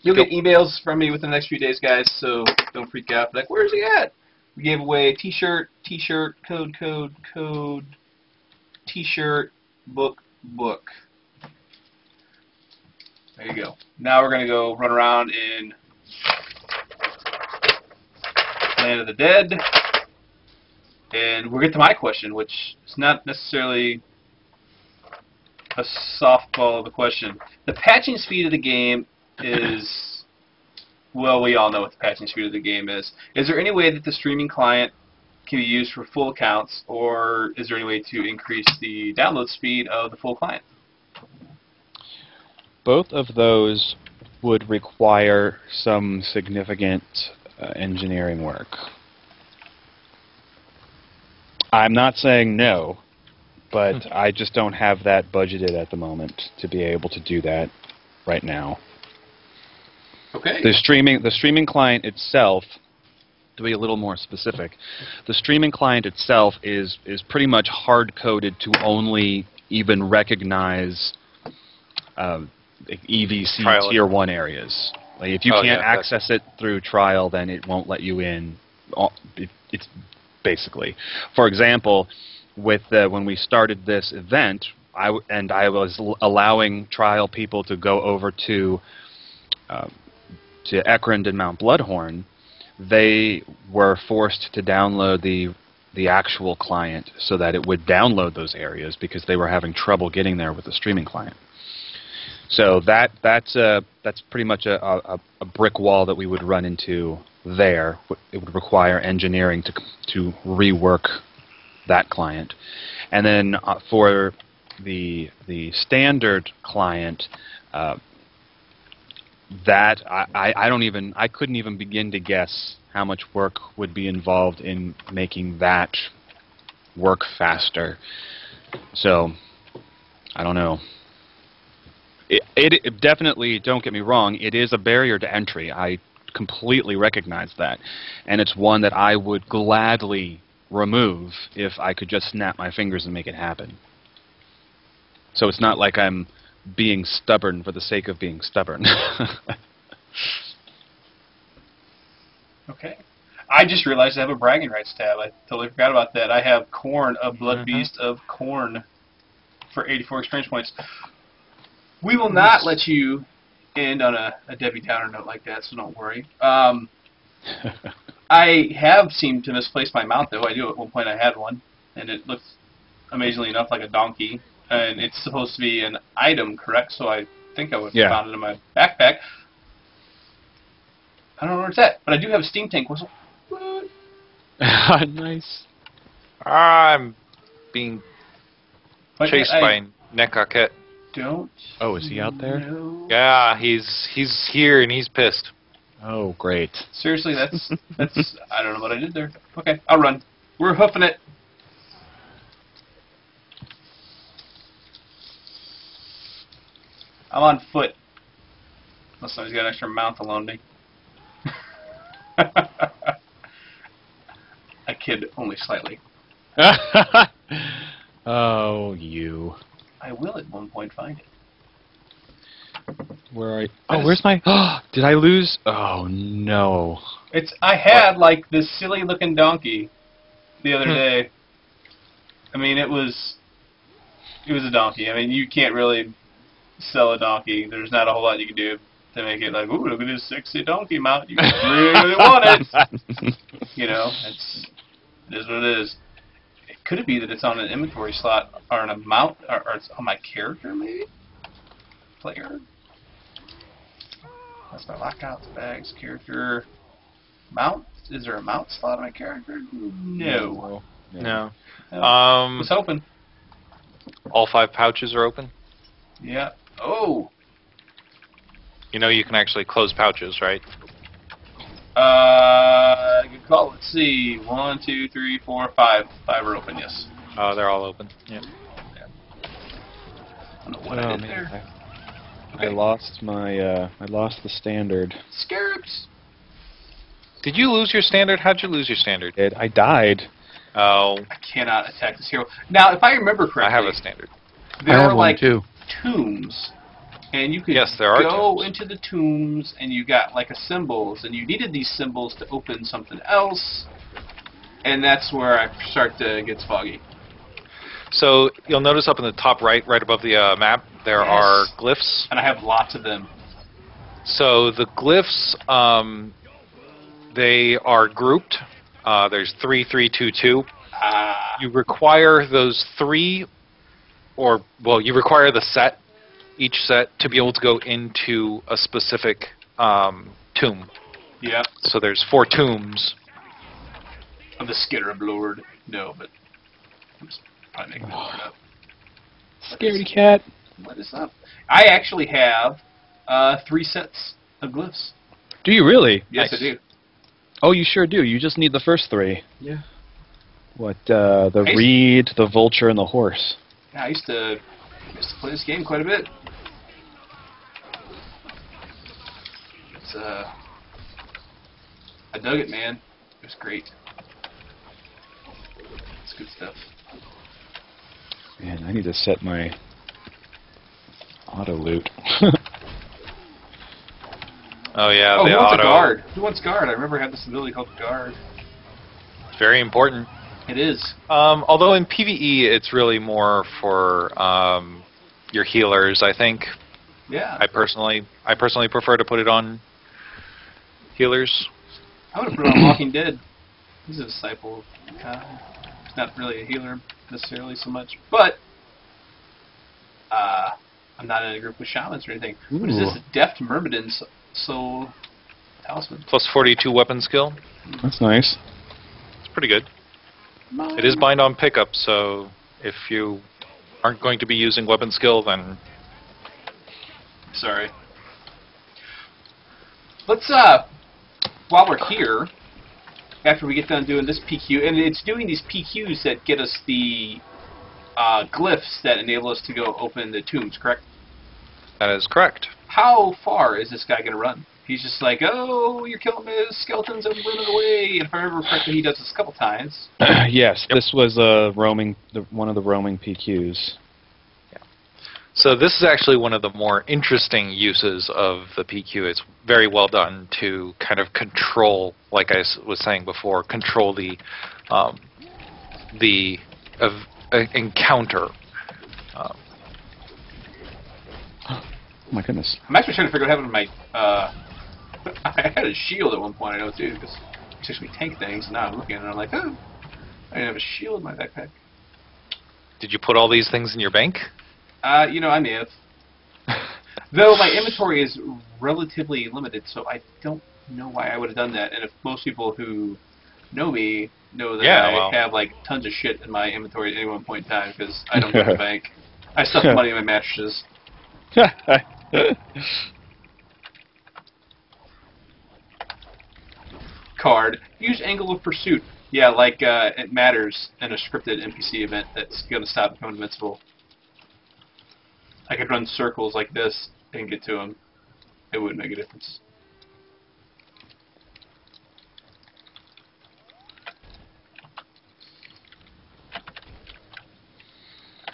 You'll get emails from me within the next few days, guys, so don't freak out. Like, where's he at? We gave away T-shirt, code, T-shirt, book. There you go. Now we're going to go run around in Land of the Dead. And we'll get to my question, which is not necessarily a softball of a question. The patching speed of the game is, well, we all know what the patching speed of the game is. Is there any way that the streaming client can be used for full accounts, or is there any way to increase the download speed of the full client? Both of those would require some significant engineering work. I'm not saying no, but I just don't have that budgeted at the moment to be able to do that right now. Okay. The streaming client itself, to be a little more specific, the streaming client itself is pretty much hard-coded to only even recognize EVC Trial. Tier 1 areas. Like if you can't access it through trial, then it won't let you in It's basically, for example, with when we started this event, I was allowing trial people to go over to Ekrund and Mount Bloodhorn. They were forced to download the actual client so that it would download those areas because they were having trouble getting there with the streaming client. So that's pretty much a brick wall that we would run into there. It would require engineering to rework that client, and then for the standard client, that I couldn't even begin to guess how much work would be involved in making that work faster. So I don't know. It definitely, don't get me wrong, it is a barrier to entry. I completely recognize that. And it's one that I would gladly remove if I could just snap my fingers and make it happen. So it's not like I'm being stubborn for the sake of being stubborn. Okay. I just realized I have a bragging rights tab. I totally forgot about that. I have Khorne, a blood beast of Khorne, for 84 experience points. We will not let you end on a Debbie Downer note like that, so don't worry. I have seemed to misplace my mount, though. I do. At one point I had one, and it looks, amazingly enough, like a donkey. And it's supposed to be an item, correct? So I think I would have found it in my backpack. I don't know where it's at, but I do have a steam tank whistle. What? Nice. I'm being chased by Nekakет. Don't. Oh, is he out there? No. Yeah, he's here and he's pissed. Oh, great. Seriously, that's I don't know what I did there. Okay, I'll run. We're hoofing it. I'm on foot. Unless somebody's got an extra mount to loan me. I kid only slightly. Oh, you. I will at one point find it. Where are you? Oh, where's my... Did I lose? Oh, no. I had, like, this silly looking donkey the other day. I mean, it was a donkey. I mean, you can't really sell a donkey. There's not a whole lot you can do to make it like, ooh, look at this sexy donkey mount. You really want it. You know, it is what it is. Could it be that it's on an inventory slot or on a mount, or it's on my character, maybe? Player. That's my lockouts, bags, character. Mount? Is there a mount slot on my character? No. No. I was hoping. All 5 pouches are open. Yeah. Oh. You know you can actually close pouches, right? Good call. Let's see. 1, 2, 3, 4, 5. 5 are open, yes. Oh, they're all open. Yeah. I don't know what I did there. I lost my, I lost the standard. Scarabs. Did you lose your standard? How'd you lose your standard? I died. Oh. I cannot attack this hero. Now, if I remember correctly, I have a standard. There I have were one like too. tombs, and you could there are go tombs. into the tombs, and you got like a symbols, and you needed these symbols to open something else, and that's where I start to get foggy. So you'll notice up in the top right above the map, there are glyphs. And I have lots of them. So the glyphs, they are grouped. There's 3, 3, 2, 2. You require those 3, you require the set, each set, to be able to go into a specific tomb. Yeah. So there's 4 tombs. Of the Scarab Lord. No, but I'm just probably making that up. Scaredy cat. What is up? I actually have 3 sets of glyphs. Do you really? Yes, I do. Oh, you sure do. You just need the first 3. Yeah. What, the reed, the vulture, and the horse. Yeah, I used to play this game quite a bit. It's I dug it, man. It was great. It's good stuff. Man, I need to set my auto loot. Oh yeah, Oh, the who wants auto. a guard? Who wants guard? I remember I had this ability called guard. very important. It is. Although in PvE, it's really more for your healers, I think. Yeah. I personally prefer to put it on healers. I would have put it on Walking Dead. He's a disciple. He's not really a healer necessarily so much, but I'm not in a group with shamans or anything. Ooh. What is this? Deft Myrmidon Soul Talisman. Plus 42 weapon skill. That's nice. It's pretty good. It is bind on pickup, so if you aren't going to be using weapon skill, then... Sorry. Let's, while we're here, after we get done doing this PQ, and it's doing these PQs that get us the glyphs that enable us to go open the tombs, correct? That is correct. How far is this guy going to run? He's just like, oh, you're killing the skeletons, I'm running away. And if I remember correctly, he does this a couple times. Yes, this was one of the roaming PQs. So this is actually one of the more interesting uses of the PQ. It's very well done to kind of control, like I was saying before, control the encounter. Oh my goodness. I'm actually trying to figure out what happened to my... I had a shield at one point, I know, too, because it takes me tank things, and now I'm looking at it and I'm like, oh, I didn't have a shield in my backpack. Did you put all these things in your bank? You know, I may have. Though my inventory is relatively limited, so I don't know why I would have done that. And if most people who know me know that I have like tons of shit in my inventory at any one point in time because I don't go to the bank. I stuff money in my mattresses. Card. Use angle of pursuit. Yeah, like it matters in a scripted NPC event that's going to stop becoming invincible. I could run circles like this and get to him. It wouldn't make a difference.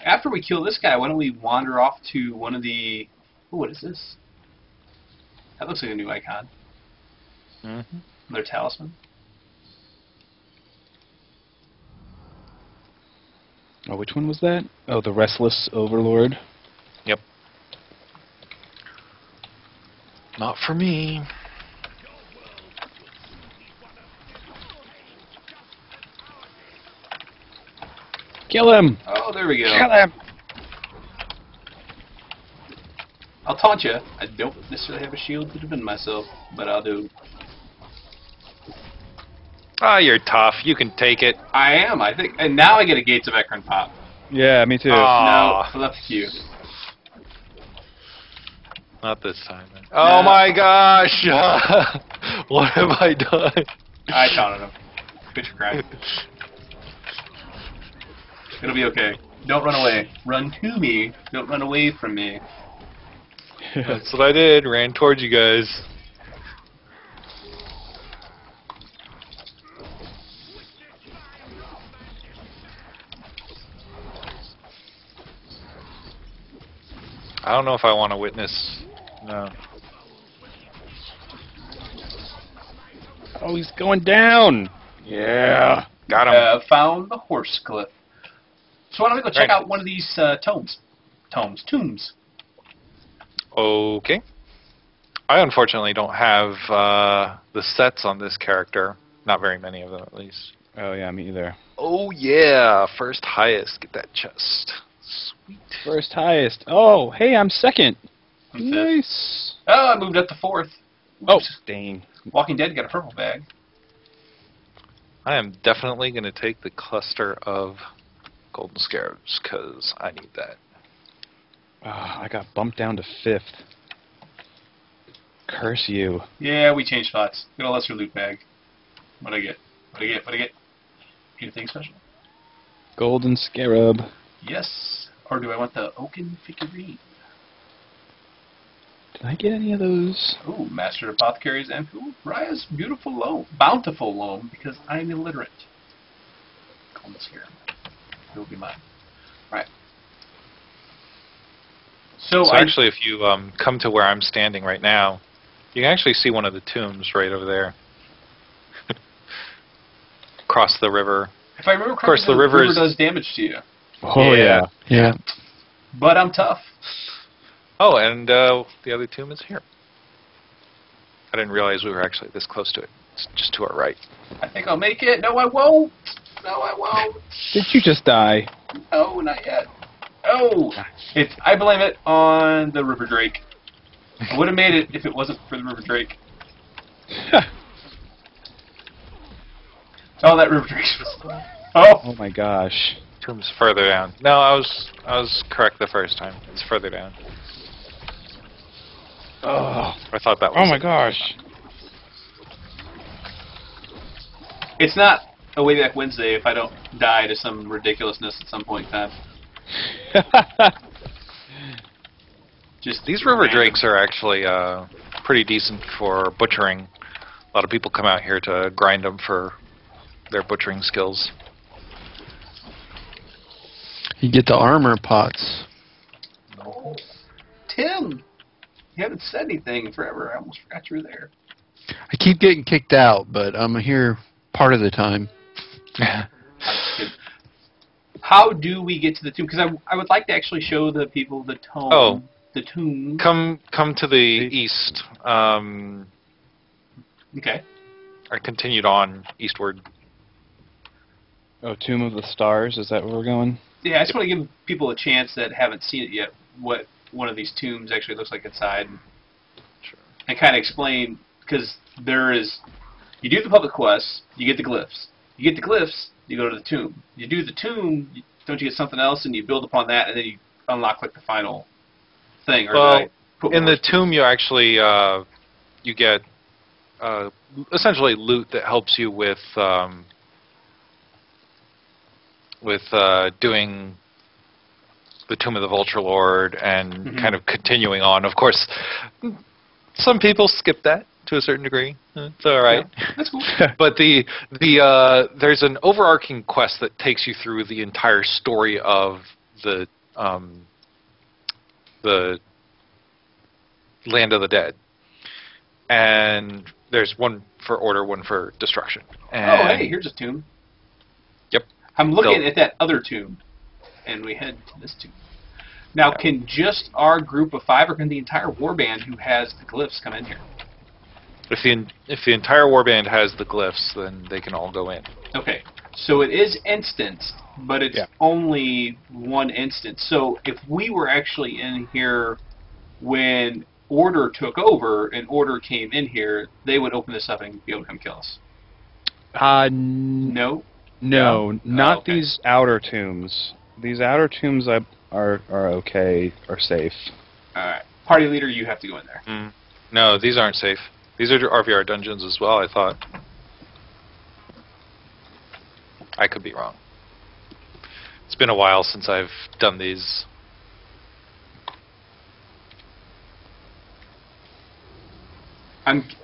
After we kill this guy, why don't we wander off to one of the... Ooh, what is this? That looks like a new icon. Mm-hmm. Another talisman. Oh, which one was that? Oh, the Restless Overlord. Yep. Not for me. Kill him! Oh, there we go. Kill him! I'll taunt you. I don't necessarily have a shield to defend myself, but I'll do. Ah, you're tough. You can take it. I am, I think. And now I get a Gates of Ekron pop. Yeah, me too. No, Aw. I left you. Not this time. Man. Oh my gosh! What have I done? I taunted him. Quit your crying. It'll be okay. Don't run away. Run to me. Don't run away from me. That's what I did. Ran towards you guys. I don't know if I want to witness. No. Oh, he's going down! Yeah! Got him. Found the horse cliff. So why don't we go check out one of these tombs? Okay. I unfortunately don't have the sets on this character. Not very many of them, at least. Oh, yeah, me either. Oh, yeah. First highest. Get that chest. Sweet. First highest. Oh, hey, I'm second. I'm fifth. Nice. Oh, I moved up to fourth. Oh, Oops. dang. Walking Dead got a purple bag. I am definitely going to take the cluster of golden scarabs, because I need that. I got bumped down to fifth. Curse you. Yeah, we changed spots. Got a lesser loot bag. What'd I get? Anything special? Golden scarab. Yes. Or do I want the oaken figurine? Did I get any of those? Ooh, Master Apothecary's and ooh, Raya's beautiful loam. Bountiful loam, because I'm illiterate. Golden scarab. It will be mine. Alright. So Actually, if you come to where I'm standing right now, you can actually see one of the tombs right over there. across the river. If I remember Of course, correctly, the river does damage to you. Oh yeah. Yeah. But I'm tough. Oh, and the other tomb is here. I didn't realize we were actually this close to it. It's just to our right. I think I'll make it. No, I won't. No, I won't. Did you just die? No, not yet. Oh, I blame it on the River Drake. I would have made it if it wasn't for the River Drake. Oh, that River Drake was. Oh. Oh my gosh. Tomb's further down. No, I was correct the first time. It's further down. Oh. I thought that was. Oh my gosh. It's not a Wayback Wednesday if I don't die to some ridiculousness at some point in time. Just These river random. drakes are actually pretty decent for butchering. A lot of people come out here to grind them for their butchering skills. You get the armor pots. Oh, Tim, you haven't said anything in forever. I almost forgot you were there. I keep getting kicked out, but I'm here part of the time. Oh, How do we get to the tomb? Because I would like to actually show the people the tomb. Oh. The tomb. Come to the east. Okay. I continued on eastward. Oh, Tomb of the Stars. Is that where we're going? Yeah, I just want to give people a chance that haven't seen it yet what one of these tombs actually looks like inside. Sure. And kind of explain, because there is, you do the public quests, you get the glyphs. You get the glyphs, you go to the tomb. You do the tomb, don't you get something else, and you build upon that, and then you unlock like the final thing. Or Well, put in more the tomb, you actually you get essentially loot that helps you with doing the Tomb of the Vulture Lord and kind of continuing on. Of course, some people skip that to a certain degree. It's all right. Yeah, that's cool. But there's an overarching quest that takes you through the entire story of the Land of the Dead. And there's one for order, one for destruction. And Oh, hey, here's a tomb. Yep. I'm looking at that other tomb, and we head to this tomb. Now, can just our group of 5, or can the entire warband who has the glyphs come in here? If the entire warband has the glyphs, then they can all go in. Okay, so it is instanced, but it's only one instance. So if we were actually in here when Order took over and Order came in here, they would open this up and be able to come kill us. No? No, not okay. these outer tombs. These outer tombs are okay, are safe. Alright. Party leader, you have to go in there. No, these aren't safe. These are RVR dungeons as well, I thought. I could be wrong. It's been a while since I've done these.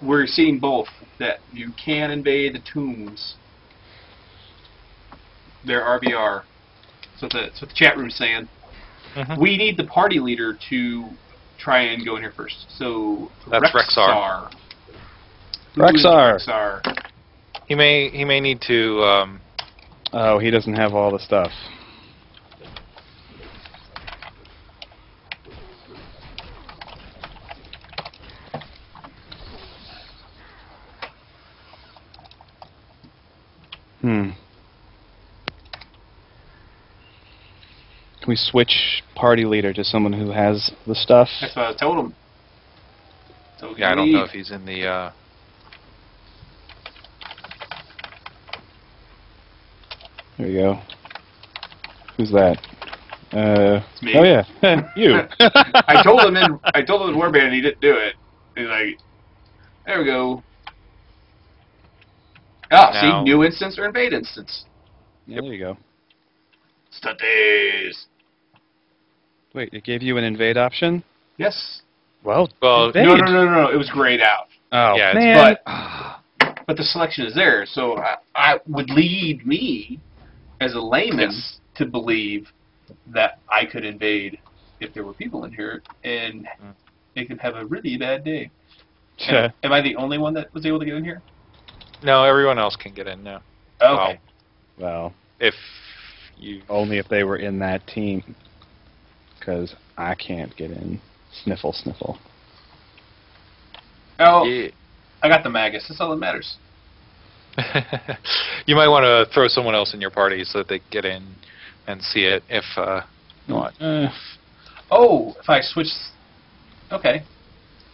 We're seeing both, that you can invade the tombs. They're RVR. So that's what the chat room's saying. We need the party leader to try and go in here first. So That's Rexar. Who is Rexar. Rexar? He may need to. Oh, he doesn't have all the stuff. Can we switch party leader to someone who has the stuff? That's what I told him. So Yeah, I don't know if he's in the. There you go. Who's that? It's me. Oh yeah, you. I told him in Warband and he didn't do it. He's like, there we go. Ah, see, Now- new instance or invade instance. Yeah, there you go. Stunties. Wait, it gave you an invade option? Yes. Well, Well, invade. No. It was grayed out. Oh, Yeah, it's- man. But the selection is there, so I would lead me as a layman Yes. to believe that I could invade if there were people in here, and they could have a really bad day. Am I the only one that was able to get in here? No, everyone else can get in now. Okay. Well, If you only if they were in that team, because I can't get in. Sniffle, sniffle. Oh, yeah. I got the Magus. That's all that matters. You might want to throw someone else in your party so that they get in and see it if not. Oh, if I switch... Okay.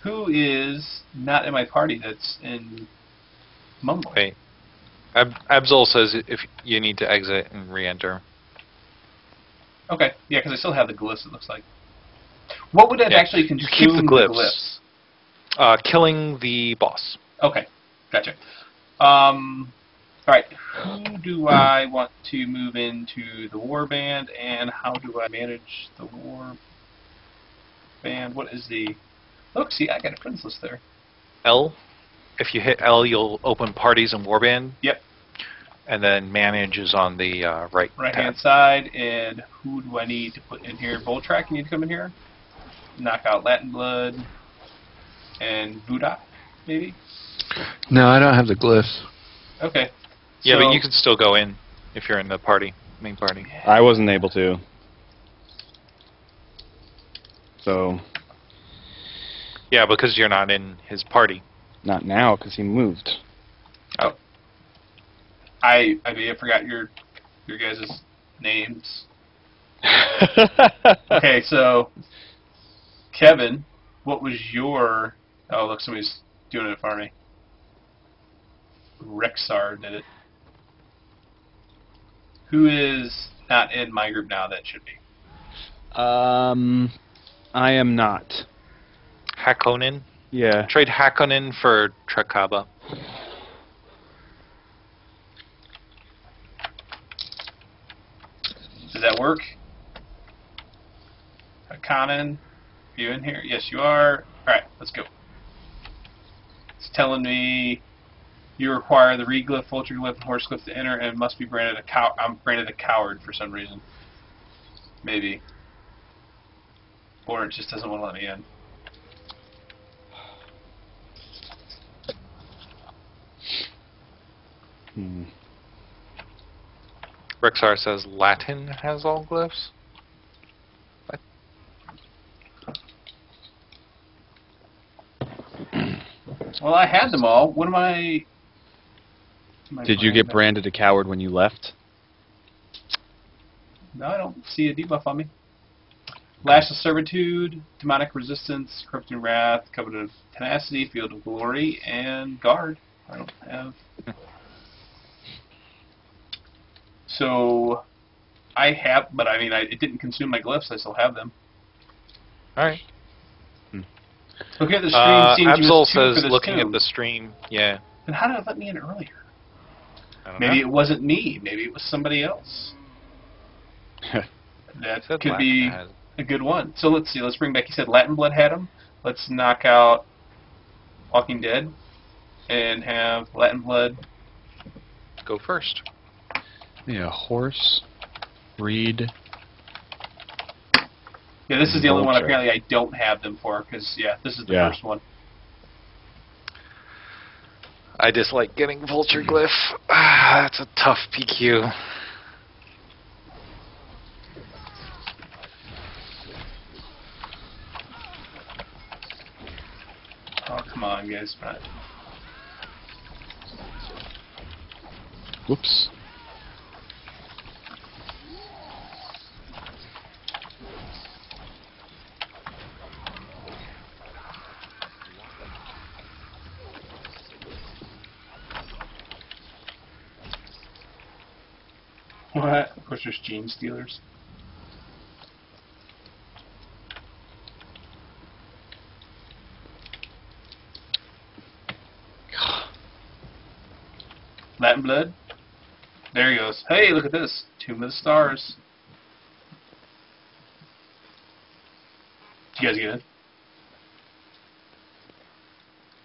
Who is not in my party that's in Mumble? Wait. Absol says if you need to exit and re-enter. Okay. Yeah, because I still have the glyphs, it looks like. What would have actually You consumed keep the glyphs. glyphs? Killing the boss. Okay. Gotcha. Alright. Who do I want to move into the war band, and how do I manage the war band? What is the... Look, see, I got a friends list there. L. If you hit L, you'll open parties and warband. Yep. And then manage is on the right Right-hand tab. side, and who do I need to put in here? Voltrak, you need to come in here. Knock out Latin Blood. And Buddha, maybe? No, I don't have the glyphs. Okay. Yeah, So- but you can still go in if you're in the party, main party. I wasn't able to. So, Yeah, because you're not in his party. not now, because he moved. Oh. I may have forgot your guys' names. Okay, so Kevin, what was your... Oh, look, somebody's doing it for me. Rexar did it. Who is not in my group now that should be? I am not. Hakonin. Yeah. Trade Hakonin for Trakaba. Does that work? Conan, you in here? Yes, you are. Alright, let's go. It's telling me you require the reglyph, vulture glyph, and horse glyph to enter, and must be branded I'm branded a coward for some reason. Maybe. Or it just doesn't want to let me in. Hmm. Rexar says Latin has all glyphs. What? Well, I had them all. What am I Did you get branded a coward when you left? No, I don't see a debuff on me. Lash of Servitude, Demonic Resistance, Corrupting Wrath, Covenant of Tenacity, Field of Glory, and Guard. I don't have... So, I have, but I mean, it didn't consume my glyphs. I still have them. Alright. Look at the stream. Seems you Absol missed two for says this looking too. at the stream, yeah. Then how did it let me in earlier? I don't Maybe know. it wasn't me. Maybe it was somebody else. That Said could Latin be has- a good one. So let's see. Let's bring back. You said Latin Blood had him. Let's knock out Walking Dead and have Latin Blood. Go first. Yeah, horse, reed. Yeah, this is the only one Vulture. apparently I don't have them for because yeah, this is the Yeah. first one. I dislike getting Vulture Glyph. That's a tough PQ. Oh come on, guys! Right. Whoops. What? Of course, there's Gene Stealers. Latin Blood. There he goes. Hey, look at this. Tomb of the Stars. Did you guys get it?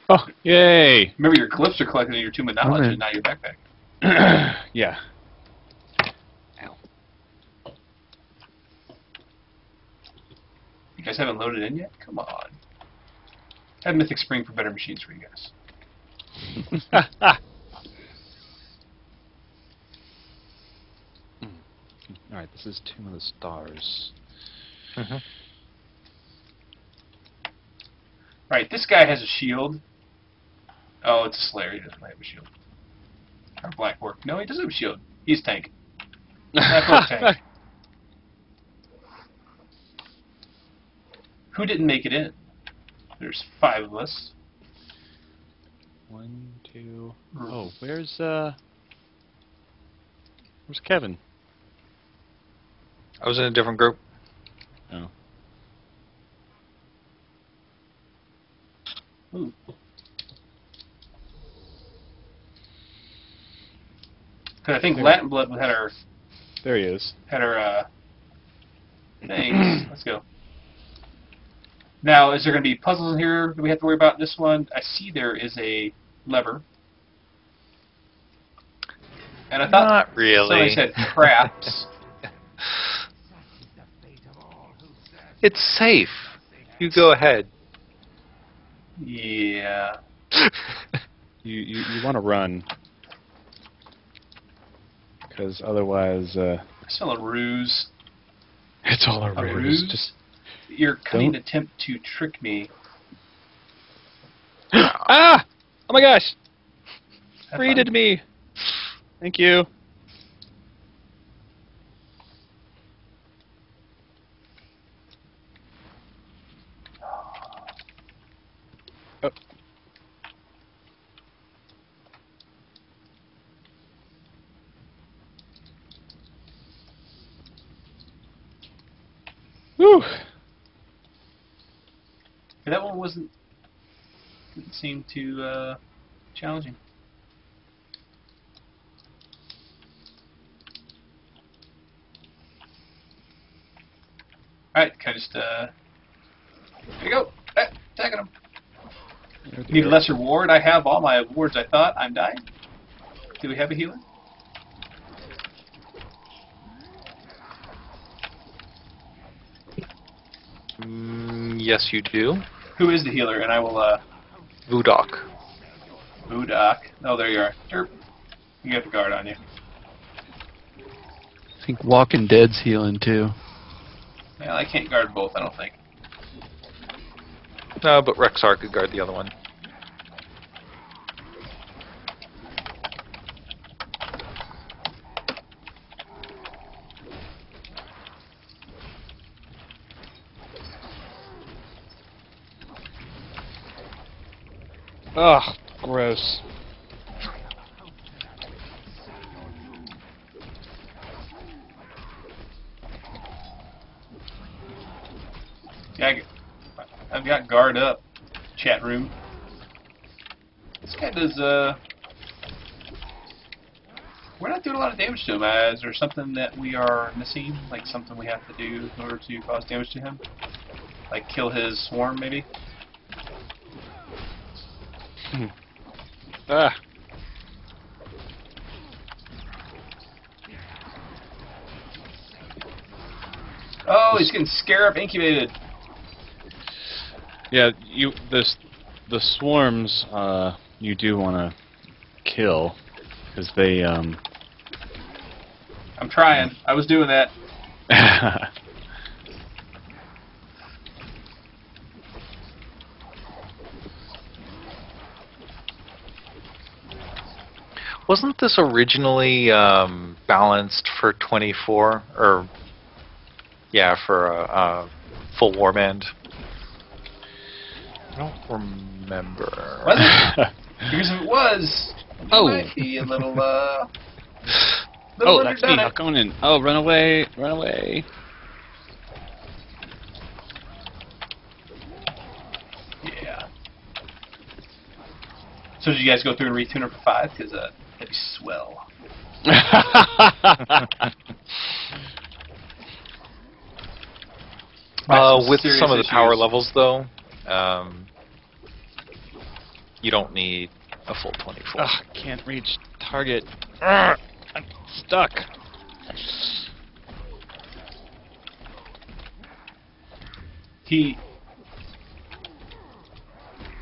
Oh, yay! Remember, your glyphs are collected in your Tomb of Knowledge Okay. and not your backpack. Yeah. Ow. You guys haven't loaded in yet? Come on. I have Mythic Spring for better machines for you guys. This is Tomb of the Stars. Mm-hmm. Right, this guy has a shield. Oh, it's a Slayer. He doesn't have a shield. Or Black Orc. No, he doesn't have a shield. He's tank. Black Orc tank. Who didn't make it in? There's 5 of us. 1, 2. Oh, where's Kevin? I was in a different group. Oh. Ooh. Because I think Latin Blood had our There he is. things. Let's go. Now, is there going to be puzzles in here that we have to worry about in this one? I see there is a lever. And I thought Not really. somebody said craps. It's safe. You go ahead. Yeah. You want to run. Because otherwise... I smell a ruse. It's all a A ruse. ruse? Just Your cunning attempt to trick me. ah! Oh my gosh! Have Freeded fun. me! Thank you. Oh. Whew. That one didn't seem too challenging. Alright, can I just there you go. Attacking him. Need a lesser ward. I have all my wards. I thought I'm dying. Do we have a healer? Yes, you do. Who is the healer? And I will Vudok. Budak. Oh, there you are. Derp. You got the guard on you. I think Walking Dead's healing too. Well, I can't guard both, I don't think. No, but Rexar could guard the other one. Ugh, gross. Yeah, I've got guard up. Chat room. This guy does, we're not doing a lot of damage to him. Is there something that we are missing? Like something we have to do in order to cause damage to him? Like kill his swarm, maybe? Ah. Oh, he's getting scarab incubated. Yeah, the swarms you do want to kill because they I'm trying. I was doing that. Wasn't this originally balanced for 24? Or, yeah, for a full warband? I don't remember. Was it? Because if it was, it Oh. might be a little, Oh, that's me, underdone it. Conan. Oh, run away, run away. Yeah. So did you guys go through and retune her for 5? Because that'd be swell. With serious some of the power issues. levels, though, you don't need a full 24. Ugh, can't reach target. Ugh, I'm stuck.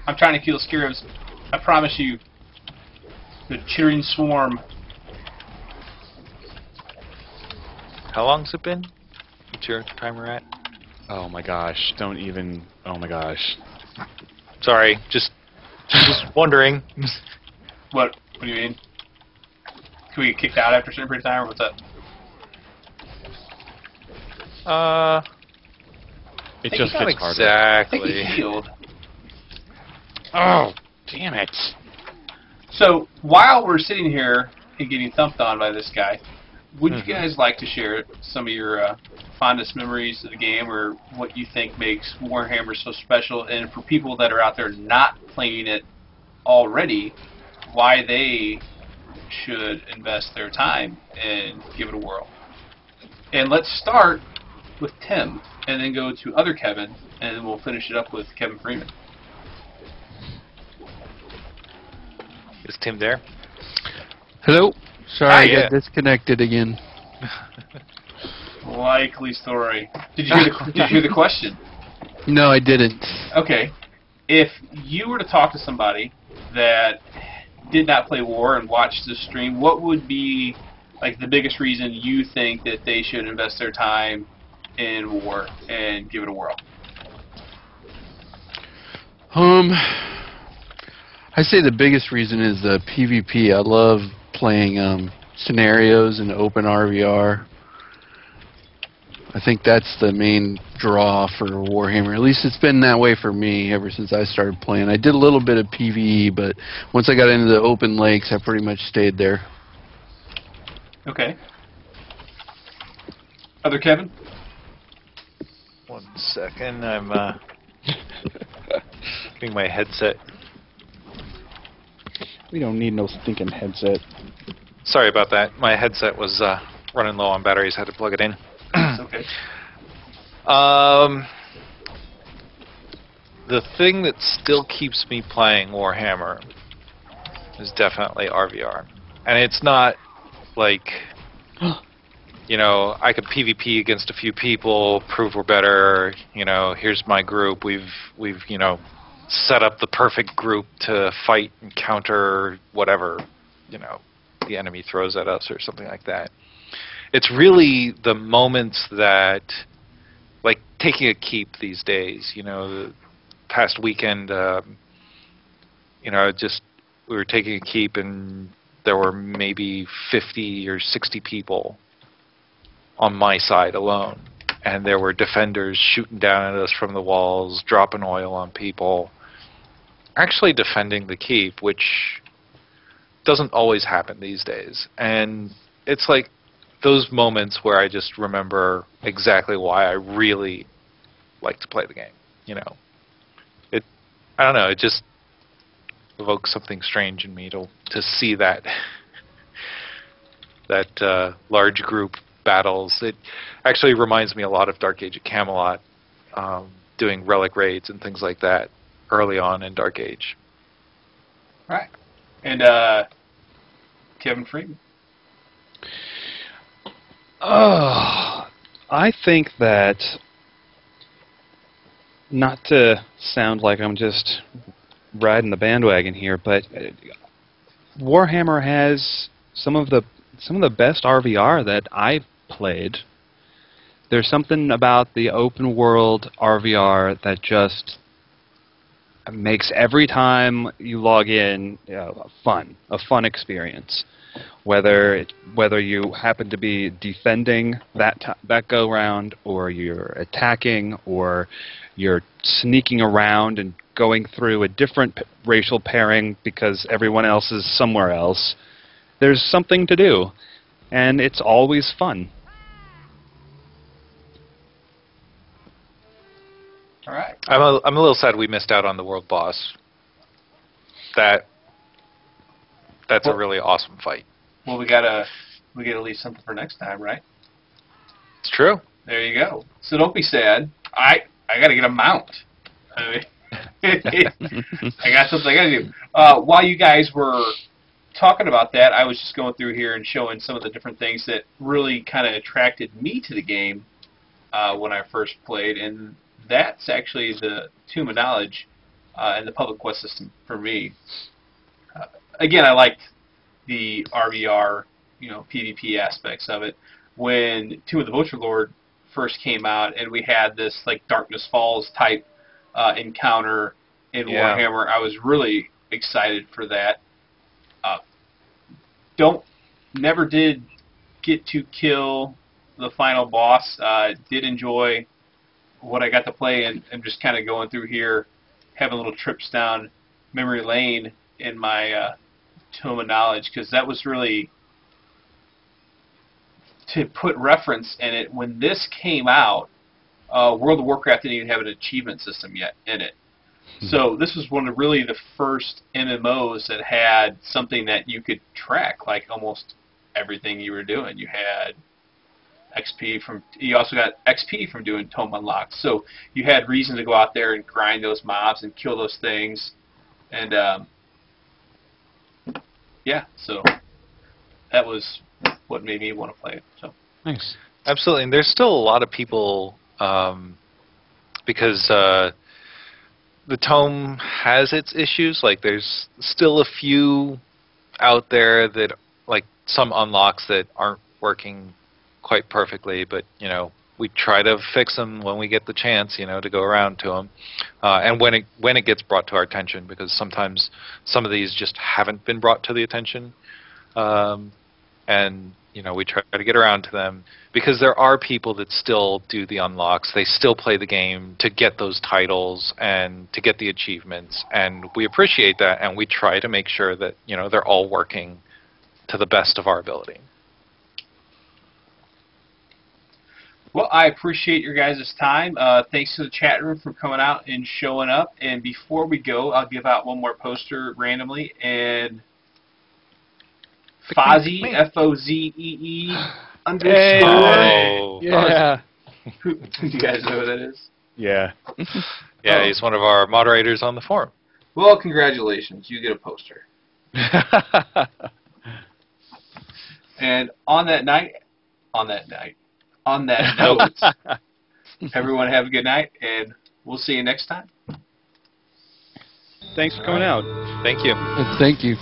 I'm trying to kill scarabs. I promise you. The cheering swarm. How How long's it been? What's your timer at? Oh my gosh! Don't even. Oh my gosh! Sorry, just wondering. What do you mean? Can we get kicked out after a certain period of time, or what's up? It just not gets harder. I think exactly. he healed. Oh, damn it! So, while we're sitting here and getting thumped on by this guy, would you guys like to share some of your fondest memories of the game, or what you think makes Warhammer so special, and for people that are out there not playing it already, why they should invest their time and give it a whirl? And let's start with Tim, and then go to other Kevin, and then we'll finish it up with Kevin Freeman. Is Tim there? Hello. Sorry, Hi, I yeah. got disconnected again. Likely story. Did you hear the question? No, I didn't. Okay. If you were to talk to somebody that did not play War and watched this stream, what would be like the biggest reason you think that they should invest their time in War and give it a whirl? I say the biggest reason is the PvP. I love playing scenarios in open RVR. I think that's the main draw for Warhammer. At least it's been that way for me ever since I started playing. I did a little bit of PvE, but once I got into the open lakes, I pretty much stayed there. Okay. Other Kevin? 1 second. I'm getting my headset. We don't need no stinking headset. Sorry about that. My headset was running low on batteries. Had to plug it in. It's okay. The thing that still keeps me playing Warhammer is definitely RVR. And it's not like, you know, I could PvP against a few people, prove we're better, you know, here's my group, we've you know, set up the perfect group to fight and counter whatever, you know, the enemy throws at us or something like that. It's really the moments that, like taking a keep these days, you know, the past weekend, you know, just, we were taking a keep and there were maybe 50 or 60 people on my side alone. And there were defenders shooting down at us from the walls, dropping oil on people, actually defending the keep, which doesn't always happen these days. And it's like those moments where I just remember exactly why I really like to play the game. You know, I don't know, it just evokes something strange in me to see that large group battles. It actually reminds me a lot of Dark Age of Camelot, doing relic raids and things like that early on in Dark Age. Right. And Kevin Freeman. I think that, not to sound like I'm just riding the bandwagon here, but Warhammer has some of the best RVR that I've played. There's something about the open world RVR that just makes every time you log in, you know, a fun experience. Whether you happen to be defending that go round, or you're attacking, or you're sneaking around and going through a different racial pairing because everyone else is somewhere else, there's something to do, and it's always fun. All right. I'm a little sad we missed out on the world boss. That's a really awesome fight. Well, we gotta at least something for next time, right? It's true. There you go. So don't be sad. I gotta get a mount. I mean, I got something I gotta do. While you guys were talking about that, I was just going through here and showing some of the different things that really kind of attracted me to the game when I first played, and that's actually the Tomb of Knowledge and the public quest system for me. Again, I liked the RVR, you know, PvP aspects of it. when Tomb of the Butcher Lord first came out, and we had this like Darkness Falls type encounter in Warhammer. I was really excited for that. Never did get to kill the final boss. Did enjoy what I got to play, and I'm just kind of going through here, having little trips down memory lane in my Tome of Knowledge, because that was really, to put reference in it, when this came out, World of Warcraft didn't even have an achievement system yet in it. So this was one of really the first MMOs that had something that you could track, like almost everything you were doing. You had XP from, you also got XP from doing Tome Unlocks. So you had reason to go out there and grind those mobs and kill those things. And yeah, so that was what made me want to play it. So Nice. Absolutely, and there's still a lot of people because the Tome has its issues. Like there's still a few out there that, like some unlocks that aren't working quite perfectly, but you know, we try to fix them when we get the chance, you know, to go around to them, and when it gets brought to our attention, because sometimes some of these just haven't been brought to the attention, and you know, we try to get around to them, because there are people that still do the unlocks. They still play the game to get those titles and to get the achievements, and we appreciate that, and we try to make sure that, you know, they're all working to the best of our ability. Well, I appreciate your guys' time. Thanks to the chat room for coming out and showing up. And before we go, I'll give out one more poster randomly. And Fozzie, F-O-Z-E-E _ Oh, Yeah. Who do you guys know who that is? Yeah. yeah, he's one of our moderators on the forum. Well, congratulations. You get a poster. And on that note, everyone have a good night, and we'll see you next time. Thanks for coming out. Thank you. Thank you.